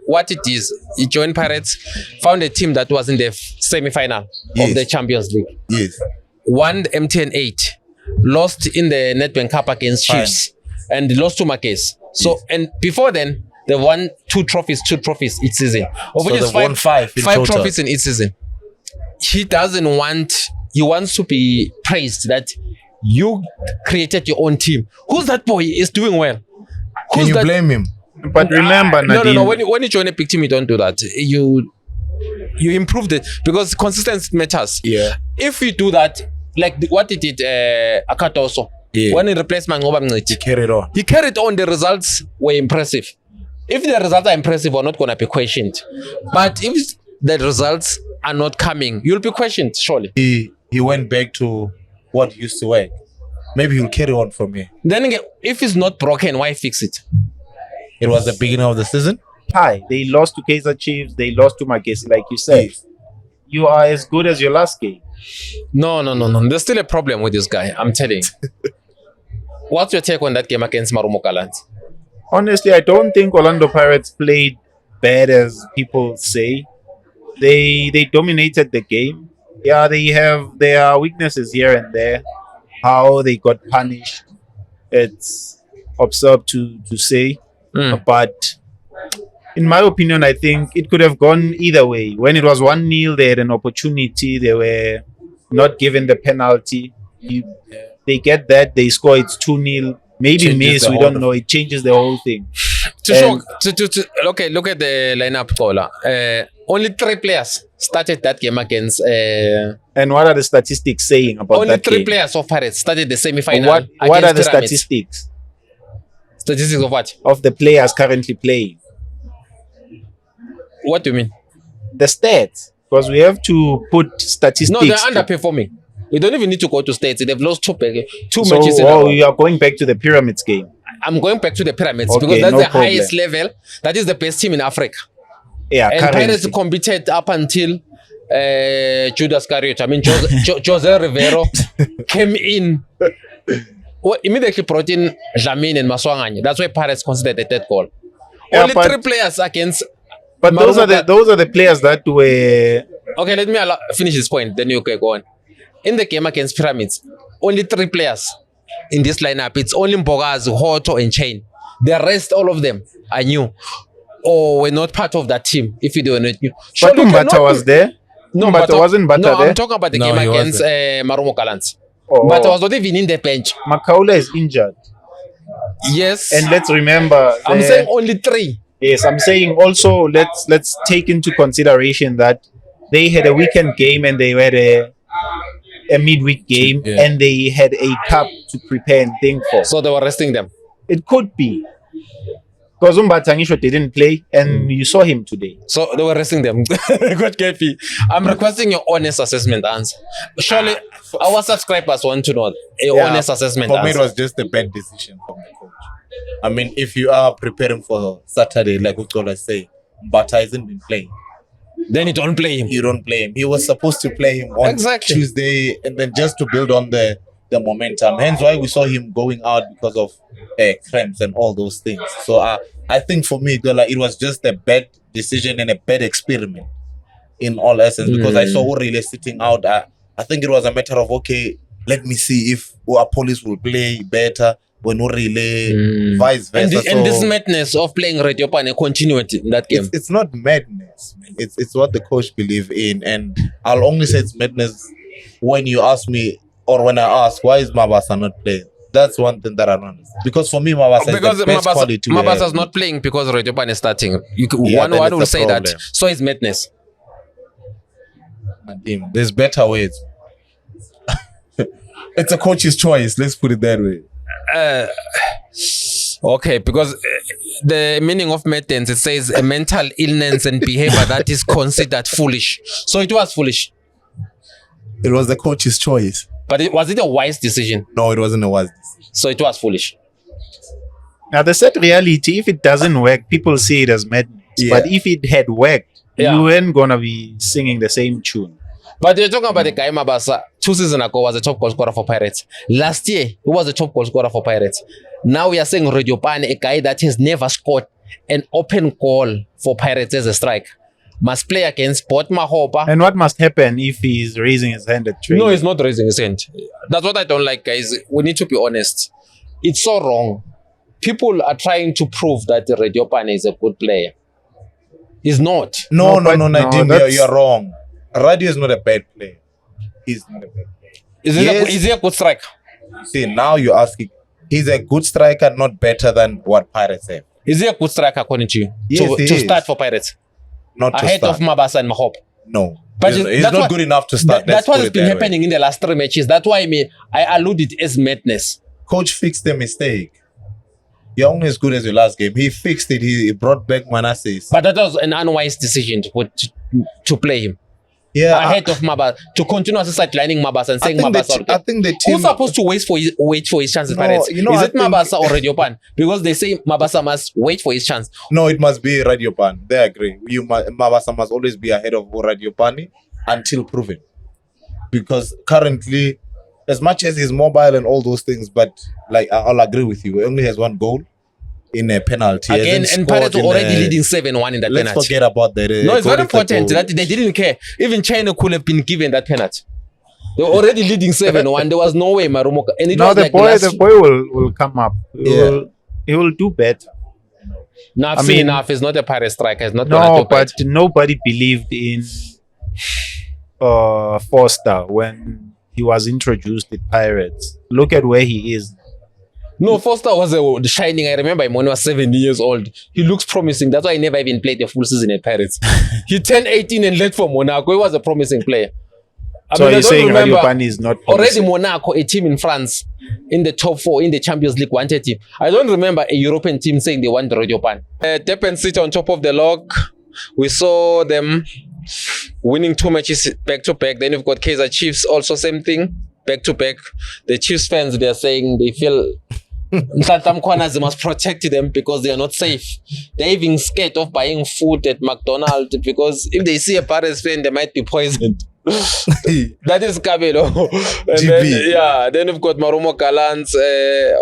what it is, he joined Pirates, found a team that was in the semi-final of the Champions League. Yes. Won the MTN 8, lost in the Nedbank Cup against Chiefs, and lost to Marquez. So, and before then, they won two trophies each season. Of which is they've won five in total. trophies in each season. He wants to be praised that you created your own team. Who's that boy is doing well? Can you blame him? But remember, Nadine, No. When you join a big team, you don't do that. You improve it because consistency matters. Yeah. If you do that, like what he did, Akato also, when he replaced Mangoba Mngci, He carried on. he carried on. The results were impressive. If the results are impressive, we're not going to be questioned. But if the results are not coming, you'll be questioned, surely. He went back to what used to work. Maybe he'll carry on from here. Then again, if it's not broken, why fix it? It was the beginning of the season. Hi, they lost to Kaizer Chiefs. They lost to Amakhosi, like you said. Yes. You are as good as your last game. No. There's still a problem with this guy, I'm telling you. What's your take on that game against Marumo Gallants? Honestly, I don't think Orlando Pirates played bad as people say. They dominated the game. Yeah, they have their weaknesses here and there. How they got punished, it's absurd to say. But in my opinion, I think it could have gone either way. When it was 1-0, they had an opportunity. They were not given the penalty. They get that. They score. It's 2-0. Maybe Changes miss. the We whole don't know. It changes the whole thing. Okay, look at the lineup, Kola. Only 3 players started that game against. And what are the statistics saying about Only that 3 game? players of Pirates started the semi-final. What are the against Pyramids. statistics? Statistics of what? Of the players currently playing. What do you mean? The stats. Because we have to put statistics. No, they're underperforming. We don't even need to go to states. They've lost two so, matches in a row. You are going back to the pyramids game. I'm going back to the pyramids Okay, because that's no the problem. highest level. That is the best team in Africa. Yeah, And currently. Pirates competed up until Judas Iscariot. I mean, Jose Rivero came in. Well, immediately brought in Dlamini and Maswanganye. That's why Pirates considered the third goal. Yeah, Only 3 players against. But those are the players that were. Okay, let me finish this point. Then you can go on. In the game against Pyramids, only 3 players in this lineup. It's only Mbogazi, Hoto, and Chain. The rest, all of them, are new or were not part of that team. If you were not new, But Umbata was there. No, Umbata wasn't Bata no, there. I'm talking about the No, game he against wasn't. Marumo Gallants. Oh, But I was not even in the bench. Makaula is injured. Yes, And let's remember. I'm saying only 3. Yes, I'm saying also let's take into consideration that they had a weekend game and they had a midweek game Yeah. and they had a cup to prepare and think for. So they were resting them. It could be. Because Umbatangisho didn't play and you saw him today. So they were resting them. Good KP. I'm requesting your honest assessment answer. Surely our subscribers want to know a honest assessment For me, it answer. was just a bad decision from the coach. I mean, if you are preparing for Saturday, like Utola say, but hasn't been playing, Then you don't play him. you don't play him. He was supposed to play him on Exactly. Tuesday, and then just to build on the momentum. Hence why we saw him going out because of cramps and all those things. So I think for me, it was just a bad decision and a bad experiment in all essence, because I saw Urile sitting out. I think it was a matter of, okay, let me see if our police will play better when Urile, vice versa. And this madness of playing Radio Pane continued in that game. It's not madness, man. It's what the coach believe in, and I'll only say it's madness when you ask me, or when I ask, why is Mabasa not playing? That's one thing that I don't understand. Because for me, Mabasa Because is the best quality. Mabasa's not playing because Radio Pane is starting. Yeah, One then will it's a say that. problem. So is madness. There's better ways. It's a coach's choice. Let's put it that way. Okay, because the meaning of madness, it says a mental illness and behavior that is considered foolish. So it was foolish. It was the coach's choice. But was it a wise decision? No, it wasn't a wise decision. So it was foolish. Now the sad reality, if it doesn't work, people see it as madness. Yeah. But if it had worked, Yeah. you weren't gonna be singing the same tune. But you're talking about the guy Mabasa 2 seasons ago was a top goal scorer for Pirates. Last year, he was a top goal scorer for Pirates. Now we are saying Radio Pane, a guy that has never scored an open goal for Pirates as a striker, must play against Port Mahopa. And what must happen if he's raising his hand at training? No, he's not raising his hand. That's what I don't like, guys. We need to be honest. It's so wrong. People are trying to prove that Radio Pane is a good player. He's not. No, No, Nadim, that's- you're wrong. Radio is not a bad player. He's not a bad player. Is he a good striker? See, now you're asking, he's a good striker, not better than what Pirates have. Is he a good striker according to you? Yes, he to is. start for Pirates? Not to Ahead start. of Mabasa and Mahop. No. But He's that's not what- good enough to start. That's Let's what put has it been that happening way. in the last 3 matches. That's why I alluded as madness. Coach fixed the mistake. You're only as good as your last game. He fixed it. He brought back Manasseh. But that was an unwise decision to play him Yeah, ahead of Mabasa, to continuously sidelining Mabasa and saying I Mabasa. think the team. Who's supposed to wait for his chance at No, Pirates? you know, Is I it think- Mabasa or Radio Pan? Because they say Mabasa must wait for his chance. No, it must be Radio Pan. They agree. Mabasa must always be ahead of Radio Pani until proven. Because currently, as much as he's mobile and all those things, but like I'll agree with you, he only has 1 goal in a penalty. He Again, hasn't and scored Pirates were in already a- leading 7-1 in that Let's penalty. forget about that. No, it's very important that they didn't care. Even China could have been given that penalty. They were already leading 7-1. There was no way Marumo. And it Now was the like boy will come up. He will do better. Now I've I seen mean- enough. He's not a Pirate striker. He's not gonna No, do but bad. nobody believed in Forster when he was introduced with Pirates. Look at where he is. No, Foster was shining. I remember him when he was 7 years old. He looks promising. That's why he never even played the full season at Pirates. He turned 18 and left for Monaco. He was a promising player. I So mean, are I you don't saying remember. Radio Pani is not Already policy? Monaco, a team in France, in the top 4 in the Champions League, wanted him. I don't remember a European team saying they want Radio Pan. Deppen City on top of the log. We saw them winning 2 matches back to back. Then you've got Kaizer Chiefs, also same thing, back to back. The Chiefs fans, they are saying they feel Mhlanhla Mkhwanazi must protect them because they are not safe. They're even scared of buying food at McDonald's because if they see a Paris fan, they might be poisoned. That is Kabelo. And then we've got Marumo Gallants.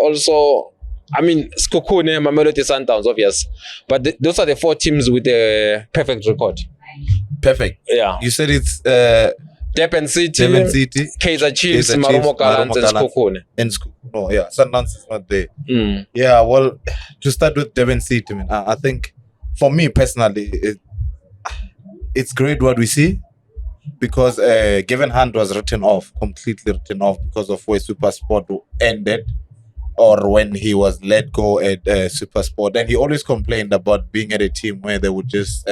Also, I mean, Skokune, Mamelodi Sundowns, obvious. But those are the 4 teams with a perfect record. Perfect. Yeah. You said it's Deppen City, Kaizer Chiefs, Marumo Gallants, and Skokune. And no, yeah, Sundowns is not there. Yeah, well, to start with Deppen City, man, I think for me personally, it's great what we see because Given Hand was completely written off because of where SuperSport ended or when he was let go at SuperSport. And he always complained about being at a team where they would just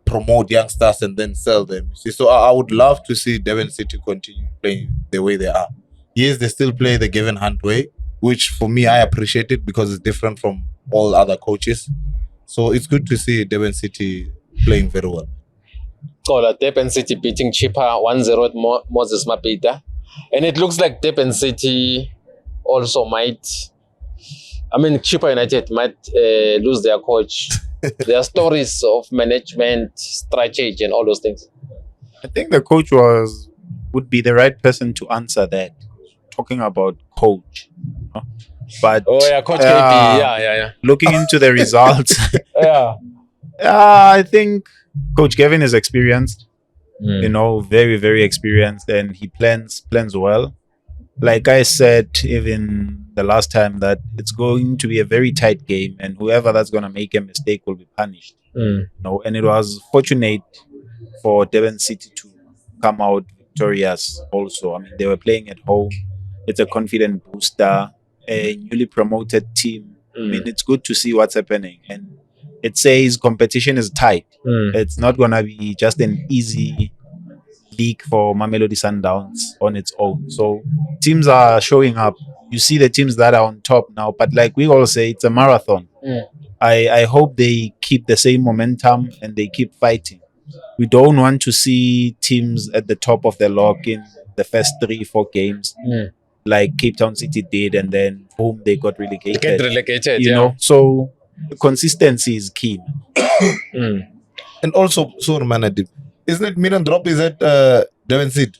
promote youngsters and then sell them. See, so I would love to see Deppen City continue playing the way they are. Yes, they still play the Given Hand way, which for me, I appreciate it because it's different from all other coaches. So it's good to see Deppen City playing very well. Deppen City beating Chippa 1-0 at Moses Mapita. And it looks like Deppen City also might, I mean, Chippa United might lose their coach. There are stories of management, strategy, and all those things. I think the coach would be the right person to answer that. Talking about coach, but Coach KP, looking into the results, I think Coach Kevin is experienced. You know, very very experienced, and he plans well. Like I said, even the last time, that it's going to be a very tight game, and whoever that's going to make a mistake will be punished. No, and it was fortunate for Deppen City to come out victorious. Also, I mean, they were playing at home. It's a confident booster, a newly promoted team. I mean, it's good to see what's happening, and it says competition is tight. It's not gonna be just an easy league for Mamelodi Sundowns on its own. So teams are showing up. You see the teams that are on top now, but like we all say, it's a marathon. I hope they keep the same momentum and they keep fighting. We don't want to see teams at the top of the log in the first 3-4 games, like Cape Town City did, and then boom, they got relegated. Get relegated, you know. So consistency is key. And also, sorry, man, isn't it Milan Drop? Is it Deppen City?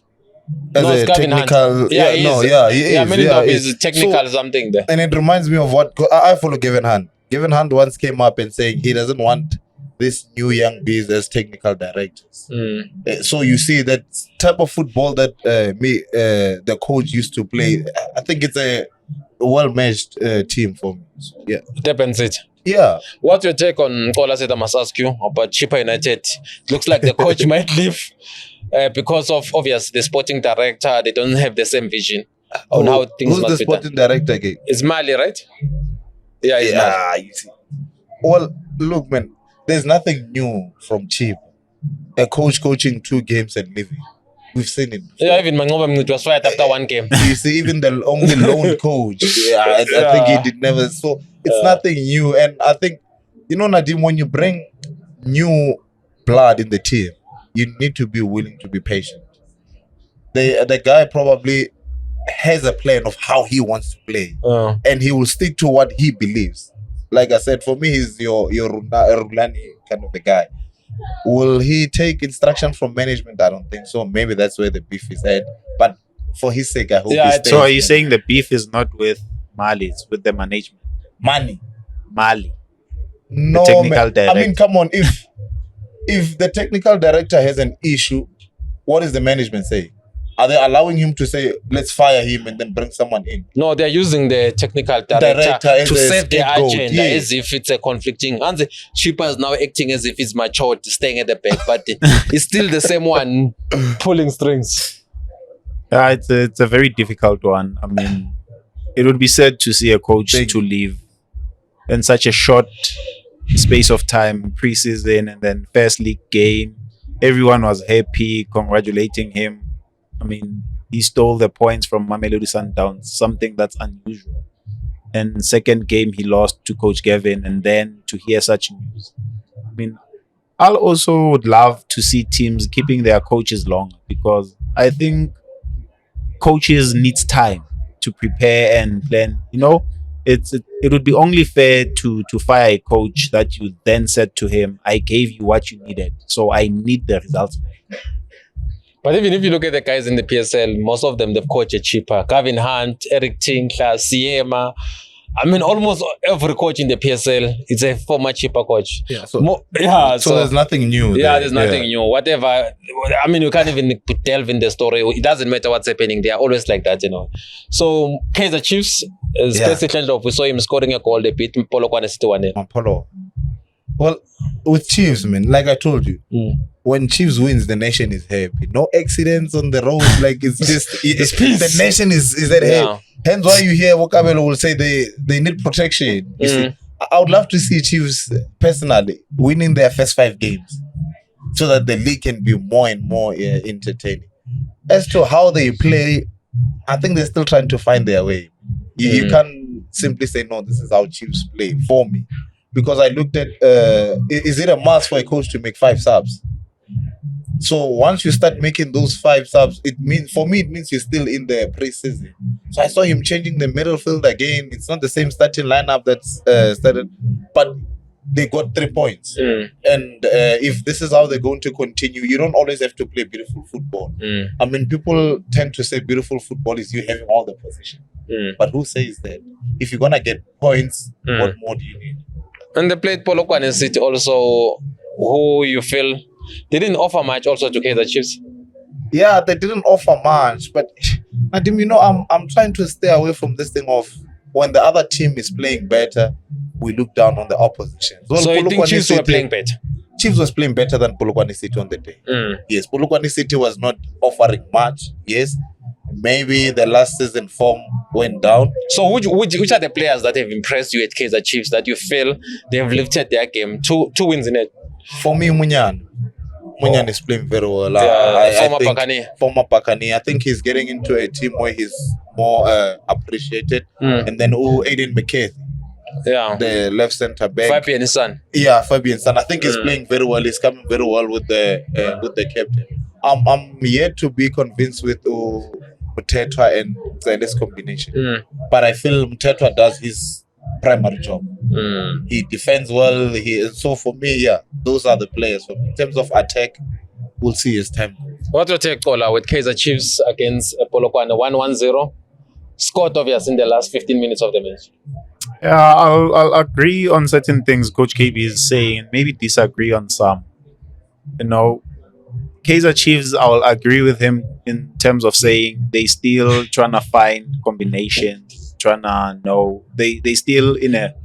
As No, a it's Gavin Hunt. technical, Yeah, he is. he is. Meaning Yeah, is technical So- something there. And it reminds me of what I follow Given Hand. Given Hand once came up and saying he doesn't want this new young bees as technical directors. So you see that type of football that the coach used to play. I think it's a well-matched team for me. So, yeah. Deppen City. Yeah. What's your take on Kola said I must ask you about Chippa United? Looks like the coach might leave because of obvious the sporting director. They don't have the same vision on how things Who's must the be done. sporting director again? It's Mali, right? Yeah, it's Mali. Yeah, you see. Well, look, man, there's nothing new from Chip. A coach coaching 2 games and leaving. We've seen it before. Yeah, even Mangoba Mnut was fired after 1 game. You see, even the only lone coach, I think he did never. So it's nothing new. And I think, Nadim, when you bring new blood in the team, you need to be willing to be patient. The guy probably has a plan of how he wants to play, and he will stick to what he believes. Like I said, for me, he's your Rulani kind of a guy. Will he take instruction from management? I don't think so. Maybe that's where the beef is at. But for his sake, I hope he stays. So are you saying the beef is not with Mali, it's with the management? Money? Mali. No, technical director. I mean, come on. If the technical director has an issue, what is the management saying? Are they allowing him to say, let's fire him and then bring someone in? No, they're using the technical Director director as to a save their scapegoat, agenda yeah. as if it's a conflicting. And the Chippa is now acting as if he's matured, staying at the back, but it's still the same one pulling strings. Yeah, it's a very difficult one. I mean, it would be sad to see a coach to leave in such a short space of time, preseason and then first league game. Everyone was happy, congratulating him. I mean, he stole the points from Mamelodi Sundowns, something that's unusual. And second game, he lost to Coach Gavin, and then to hear such news. I mean, I'll also would love to see teams keeping their coaches long, because I think coaches needs time to prepare and plan. It would be only fair to fire a coach that you then said to him, I gave you what you needed, so I need the results. But even if you look at the guys in the PSL, most of them, they've coached at Chippa. Gavin Hunt, Eric Tinkler, Siema. I mean, almost every coach in the PSL is a former Chippa coach. Yeah. So there's nothing new. There's nothing new. Whatever. I mean, you can't even delve in the story. It doesn't matter what's happening. They are always like that, So, Kaizer Chiefs, we saw him scoring a goal. They beat Polokwane City 1-0. Polo. Well, with Chiefs, man, like I told you, when Chiefs wins, the nation is happy. No accidents on the road. Like, it's just the nation is at happy. Hence why you hear Wokabelo will say they need protection. You see, I would love to see Chiefs personally winning their first 5 games so that the league can be more and more entertaining. As to how they play, I think they're still trying to find their way. You can't simply say, no, this is how Chiefs play for me. Because I looked at, is it a must for a coach to make 5 subs? So once you start making those 5 subs, it means you're still in the preseason. So I saw him changing the middle field again. It's not the same starting lineup that's started, but they got 3 points. And if this is how they're going to continue, you don't always have to play beautiful football. I mean, people tend to say beautiful football is you having all the position. But who says that? If you're gonna get points, what more do you need? And they played Polokwane City also, who you feel they didn't offer much also to Kaizer Chiefs. Yeah, they didn't offer much, but Nadim, I'm trying to stay away from this thing of when the other team is playing better, we look down on the opposition. Well, so you think Chiefs were playing better? Chiefs was playing better than Polokwane City on the day. Yes, Polokwane City was not offering much. Yes, maybe the last season form went down. So which are the players that have impressed you at Kaizer Chiefs that you feel they have lifted their game? Two wins in it. For me, Munyan is playing very well. Former Pakani. I think he's getting into a team where he's more appreciated. And then Aiden McKay. The left centre back. Fabian's son. Yeah, Fabian's son. I think he's playing very well. He's coming very well with the captain. I'm yet to be convinced with Mtetwa and Zaile's combination. But I feel Mtetwa does his primary job. He defends well. So for me, those are the players. For me. In terms of attack, we'll see as time goes. What's your take, Kola, with Kaizer Chiefs against Polokwane 1-1-0? Scored obvious in the last 15 minutes of the match. Yeah, I'll agree on certain things Coach KB is saying, maybe disagree on some. Kaizer Chiefs, I'll agree with him in terms of saying they still trying to find combinations, they still in a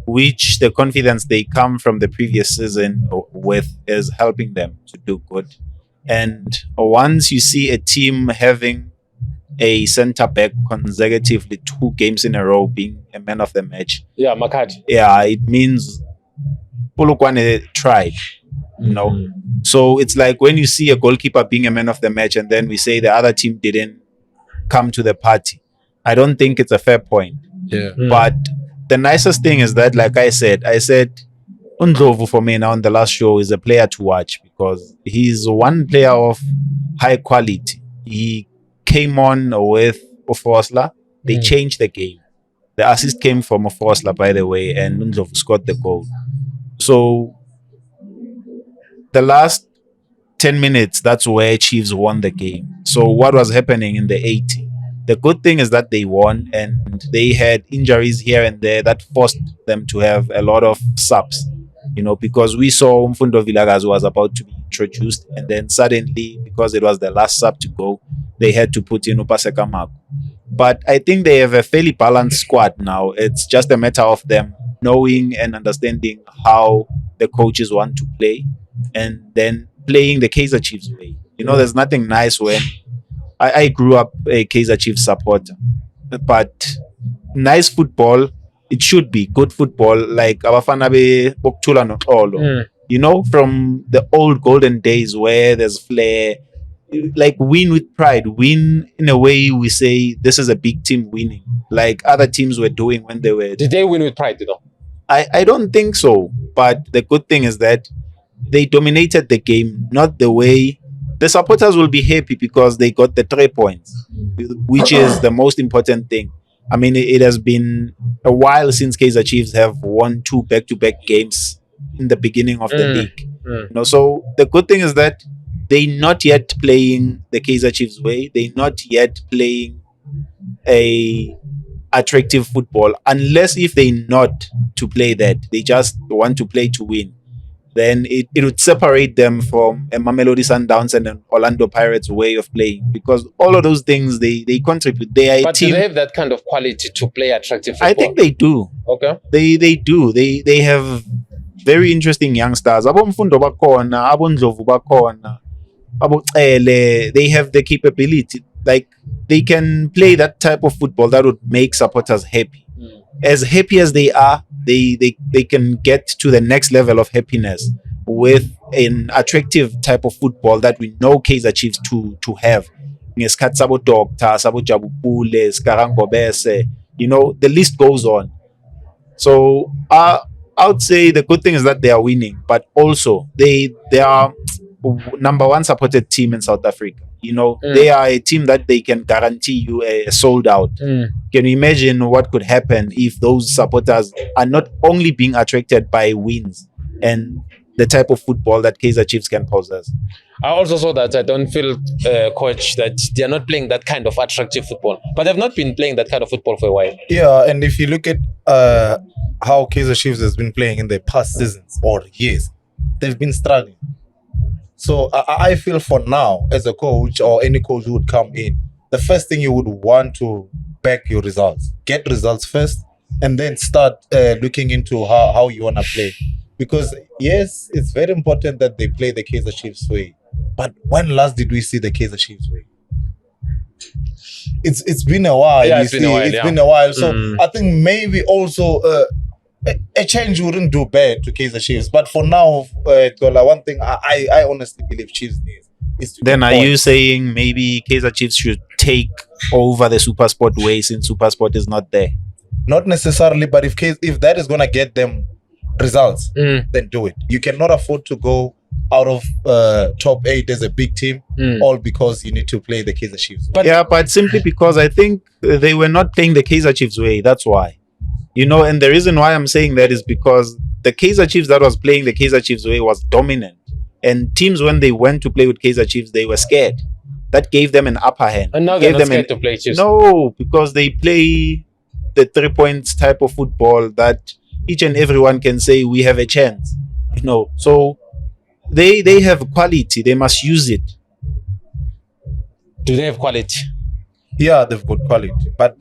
which the confidence they come from the previous season with is helping them to do good. And once you see a team having a centre back consecutively 2 games in a row being a man of the match, Makati. It means Polokwane tried. So it's like when you see a goalkeeper being a man of the match and then we say the other team didn't come to the party. I don't think it's a fair point. But the nicest thing is that, like I said Undlovu for me now on the last show is a player to watch because he's one player of high quality. He came on with Ofosla. They changed the game. The assist came from Ofosla, by the way, and Undlovu scored the goal. So the last 10 minutes, that's where Chiefs won the game. So what was happening in the 80? The good thing is that they won and they had injuries here and there that forced them to have a lot of subs, because we saw Mfundo Vilakazi was about to be introduced and then suddenly, because it was the last sub to go, they had to put in Upaseka Maku. But I think they have a fairly balanced squad now. It's just a matter of them knowing and understanding how the coaches want to play and then playing the Kaizer Chiefs way. There's nothing nice when I grew up a Kaizer Chiefs supporter, but nice football, it should be good football, like Abafana be Boktula not all. From the old golden days where there's flair, like win with pride, win in a way we say this is a big team winning, like other teams were doing when they were. Did they win with pride, I don't think so. But the good thing is that they dominated the game, not the way the supporters will be happy because they got the 3 points, which is the most important thing. I mean, it has been a while since Kaizer Chiefs have won 2 back-to-back games in the beginning of the league. You know, so the good thing is that they're not yet playing the Kaizer Chiefs way. They're not yet playing a attractive football, unless if they not to play that, they just want to play to win. Then it would separate them from a Mamelodi Sundowns and an Orlando Pirates way of playing, because all of those things they contribute. They are but a team. Do they have that kind of quality to play attractive football? I think they do. Okay. They do. They have very interesting youngsters. Abomfundo bakhona, abondlovu bakhona, aboCele. They have the capability. Like they can play that type of football that would make supporters happy. As happy as they are, they can get to the next level of happiness with an attractive type of football that we know Kaizer Chiefs to have. Ngesikhathi sabo Doctor, sabo Jabupule, Skarangobese, you know, the list goes on. So I would say the good thing is that they are winning, but also they are number 1 supported team in South Africa. You know, they are a team that they can guarantee you a sold out. Can you imagine what could happen if those supporters are not only being attracted by wins and the type of football that Kaizer Chiefs can possess? I also saw that. I don't feel, coach, that they're not playing that kind of attractive football. But they've not been playing that kind of football for a while. Yeah, and if you look at how Kaizer Chiefs has been playing in the past seasons or years, they've been struggling. So I feel for now, as a coach or any coach who would come in, the first thing you would want to back your results. Get results first, and then start looking into how you want to play. Because yes, it's very important that they play the Kaizer Chiefs way. But when last did we see the Kaizer Chiefs way? It's been a while. Yeah, it's been a while. So I think maybe also a change wouldn't do bad to Kaizer Chiefs. But for now, one thing I honestly believe Chiefs need is to. Then are you saying maybe Kaizer Chiefs should take over the SuperSport way since SuperSport is not there? Not necessarily, but if that is gonna get them results, then do it. You cannot afford to go out of top 8 as a big team, all because you need to play the Kaizer Chiefs. But simply because I think they were not playing the Kaizer Chiefs way. That's why. You know, and the reason why I'm saying that is because the Kaizer Chiefs that was playing the Kaizer Chiefs way was dominant. And teams, when they went to play with Kaizer Chiefs, they were scared. That gave them an upper hand. And now they're not scared to play Chiefs. No, because they play the 3 points type of football that each and everyone can say we have a chance. You know, so they have quality. They must use it. Do they have quality? Yeah, they've got quality. But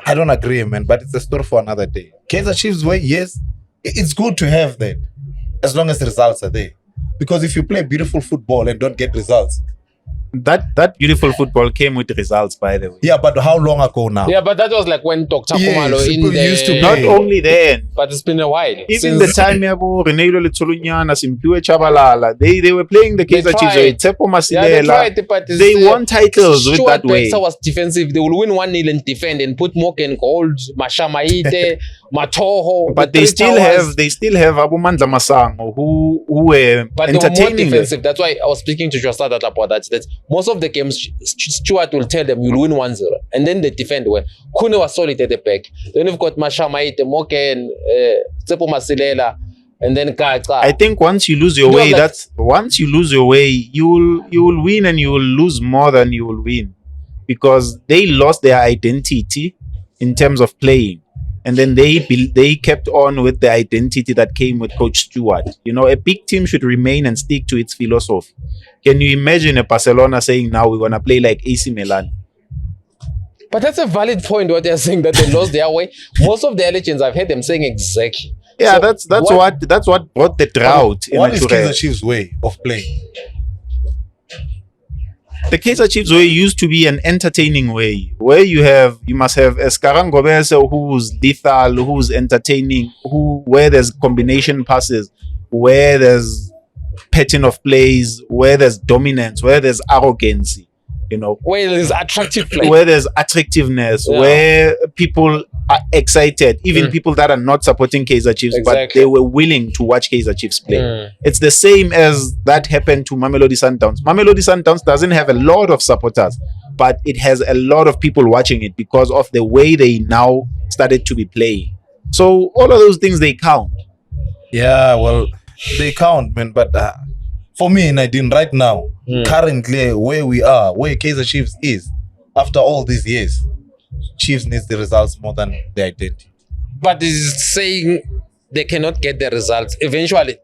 I don't agree, man. But it's a story for another day. Kaizer Chiefs way, yes, it's good to have that as long as the results are there. Because if you play beautiful football and don't get results, that beautiful football came with results, by the way. Yeah, but how long ago now? Yeah, but that was like when Dr. Khumalo used to not only then, but it's been a while. Even the time Yabo, Reneilo Letolunyana, Simpiwe Chabalala, they were playing the Kaizer Chiefs. Tsepo Masilela. They won titles with that way. Was defensive. They will win 1-0 and defend and put Morgan Gold, Mashamaite, Matoho. But they still have Abumandla Masango who were but entertaining. They were more defensive. That's why I was speaking to Josada about that. That most of the games, Stuart will tell them you'll win 1-0, and then they defend well. Kune was solid at the back. Then you've got Mashamaite, Morgan, Tsepo Masilela, and then Kaizer. I think once you lose your way, once you lose your way, you will win and you will lose more than you will win, because they lost their identity in terms of playing. And then they kept on with the identity that came with Coach Stewart. You know, a big team should remain and stick to its philosophy. Can you imagine a Barcelona saying now we're going to play like AC Milan? But that's a valid point what they're saying, that they lost their way. Most of the legends, I've heard them saying exactly. Yeah, so that's what brought the drought. What is Kaizer Chiefs' way of playing? The Kaizer Chiefs way used to be an entertaining way, where you must have a Skarangobese who's lethal, who's entertaining, where there's combination passes, where there's pattern of plays, where there's dominance, where there's arrogance, Where there's attractive play. where there's attractiveness, Yeah. where people are excited, even people that are not supporting Kaizer Chiefs, but Exactly. they were willing to watch Kaizer Chiefs play. Mm. It's the same as that happened to Mamelodi Sundowns. Mamelodi Sundowns doesn't have a lot of supporters, but it has a lot of people watching it because of the way they now started to be playing. So all of those things, they count. Yeah, well, they count, man. But for me, Nadine, right now, currently where we are, where Kaizer Chiefs is, after all these years, Chiefs needs the results more than the identity. But it's saying they cannot get the results. Eventually,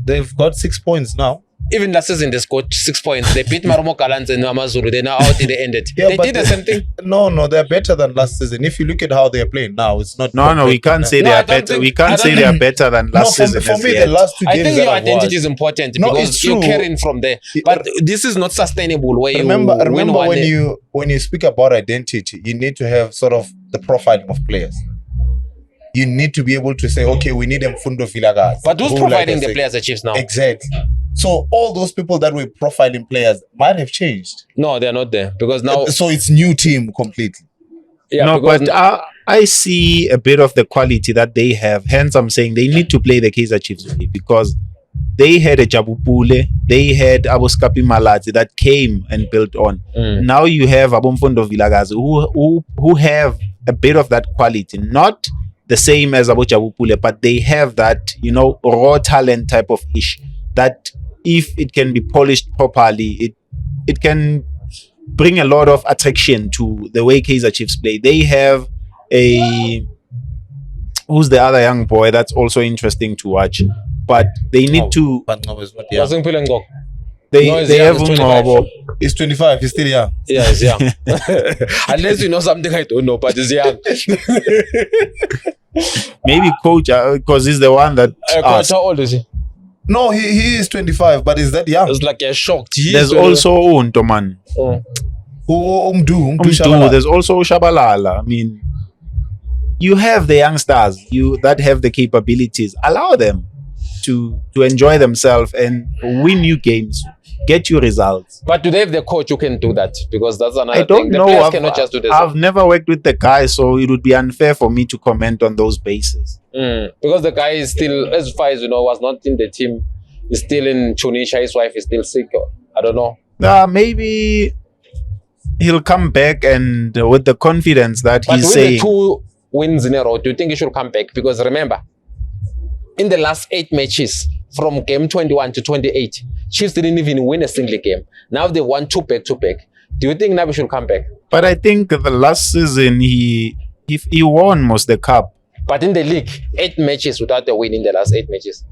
They've got 6 points now. even last season, they scored 6 points. They beat Marumo Gallants and AmaZulu. They're now out in the end. They but did the same thing. No, they're better than last season. If you look at how they're playing now, it's not. No, we can't say No, they I are don't better. think- We I can't don't say they are better than last season. For as me, yet. the last two I games think that your I've identity watched- is important No, because it's you're true. carrying from there. But this is not sustainable. Where Remember you win one when day. you speak about identity, you need to have sort of the profiling of players. You need to be able to say, okay, we need Mfundo Vilakazi. But who's who, providing I the say- players at Chiefs now? Exactly. So all those people that were profiling players might have changed. No, they're not there because now. So it's new team completely. Yeah, No, because but I see a bit of the quality that they have. Hence, I'm saying they need to play the Kaizer Chiefs way because they had a Jabupule, they had Aboskapi Malazi that came and built on. Now you have Abomfundo Vilakazi who have a bit of that quality, not the same as Abo Jabupule, but they have that raw talent type of ish that if it can be polished properly, it can bring a lot of attraction to the way Kaizer Chiefs play. They have who's the other young boy that's also interesting to watch, but they need to. But no, it's not young. Wasn't feeling go. They No, he's they young, have he's 25. Ungobo. He's 25. He's still young. Yeah, he's young. Unless you know something I don't know, but he's young. Maybe coach because he's the one that Coach, asked. how old is he? No, he is 25, but is that young? It's like you're shocked. There's also Untoman. Oh. Umdu Umdu, Shabala. there's also Shabalala. I mean, you have the youngsters that have the capabilities. Allow them to enjoy themselves and win you games, get you results. But do they have the coach who can do that? Because that's another I don't thing. The know. players cannot just do this. I've never worked with the guy, so it would be unfair for me to comment on those bases. Because the guy is still, as far as you know, was not in the team. He's still in Tunisia. His wife is still sick. I don't know. Maybe he'll come back and with the confidence that But he's with saying. the 2 wins in a row, do you think he should come back? Because remember, in the last 8 matches, from game 21 to 28, Chiefs didn't even win a single game. Now they won 2 back-to-back. Do you think Nabi should come back? But I think the last season he won most the cup. But in the league, 8 matches without a win in the last 8 matches.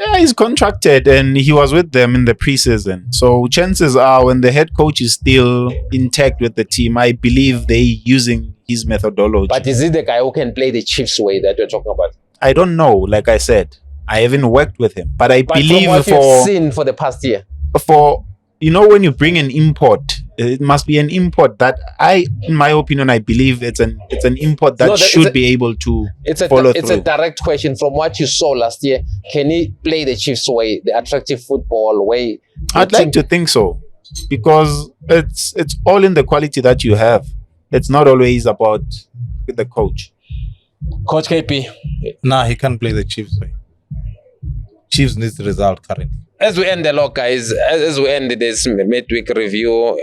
Yeah, he's contracted and he was with them in the preseason. So chances are when the head coach is still intact with the team, I believe they're using his methodology. But is he the guy who can play the Chiefs way that you're talking about? I don't know. Like I said, I haven't worked with him. But I But believe from what you've seen for the past year, when you bring an import, it must be an import that in my opinion, I believe it's an import that should be able to follow it's through. a direct question. From what you saw last year, can he play the Chiefs way, the attractive football way? I'd like to think so, because it's all in the quality that you have. It's not always about the coach. Coach KP, Nah, he can't play the Chiefs way. Chiefs needs the result currently. as we end the log, guys, as we end this midweek review,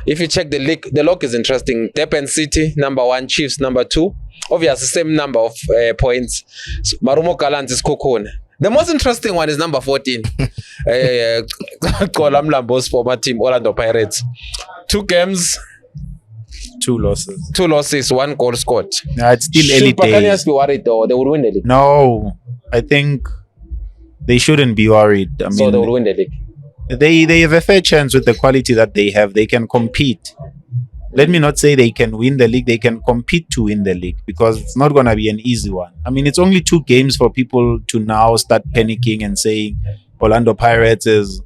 if you check the league, the log is interesting. Durban City, number 1, Chiefs, number 2. Obviously, same number of points. So, Marumo Gallants is Kokone. The most interesting one is number 14. Kolam Lambo's former team, Orlando Pirates. 2 games, 2 losses. 2 losses, 1 goal scored. Nah, it's still early Should Buccaneers days. be worried though? They would win the league. No, I think they shouldn't be worried. I So they would mean, win the league. they have a fair chance with the quality that they have. They can compete. Let me not say they can win the league. They can compete to win the league, because it's not going to be an easy one. I mean, it's only 2 games for people to now start panicking and saying Orlando Pirates is.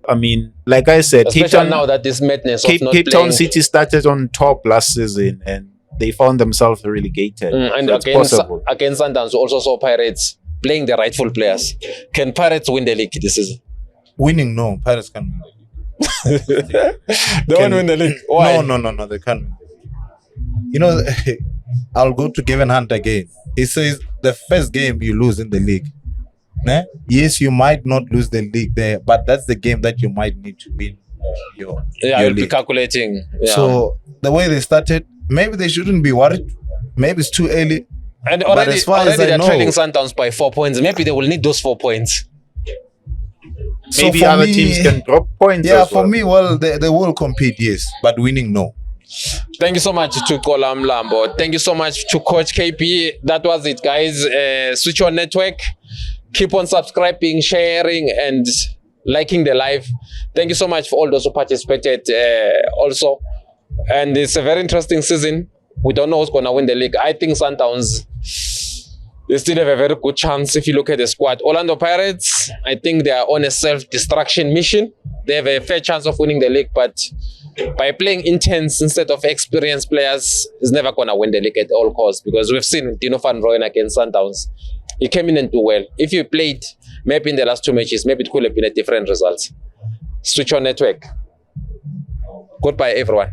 I mean, like I said, Especially now that this madness of not Cape playing. Town City started on top last season and they found themselves relegated. And So it's against possible. Sundowns, we also saw Pirates playing the rightful players. Can Pirates win the league this season? Winning, no. Pirates can't win. They won't win the league. Why? No, they can't win. You know, I'll go to Kevin Hunt again. He says the first game you lose in the league. Yes, you might not lose the league there, but that's the game that you might need to win your You'll be league. calculating. Yeah. So the way they started, maybe they shouldn't be worried. Maybe it's too early. and but already, as far as already I they're know- trailing Sundowns by 4 points. Maybe they will need those 4 points. So Maybe for other me- teams can drop points. Yeah, as for well. me, well, they will compete, yes, but winning, no. Thank you so much to Kolam Lambo. Thank you so much to Coach KP. That was it, guys. Switch on network. Keep on subscribing, sharing, and liking the live. Thank you so much for all those who participated also. And it's a very interesting season. We don't know who's going to win the league. I think Sundowns, they still have a very good chance if you look at the squad. Orlando Pirates, I think they are on a self-destruction mission. They have a fair chance of winning the league, but by playing intense instead of experienced players, is never going to win the league at all costs, because we've seen Dino van Rooyen against Sundowns. He came in and do well. If you played maybe in the last 2 matches, maybe it could have been a different result. Switch on network. Goodbye, everyone.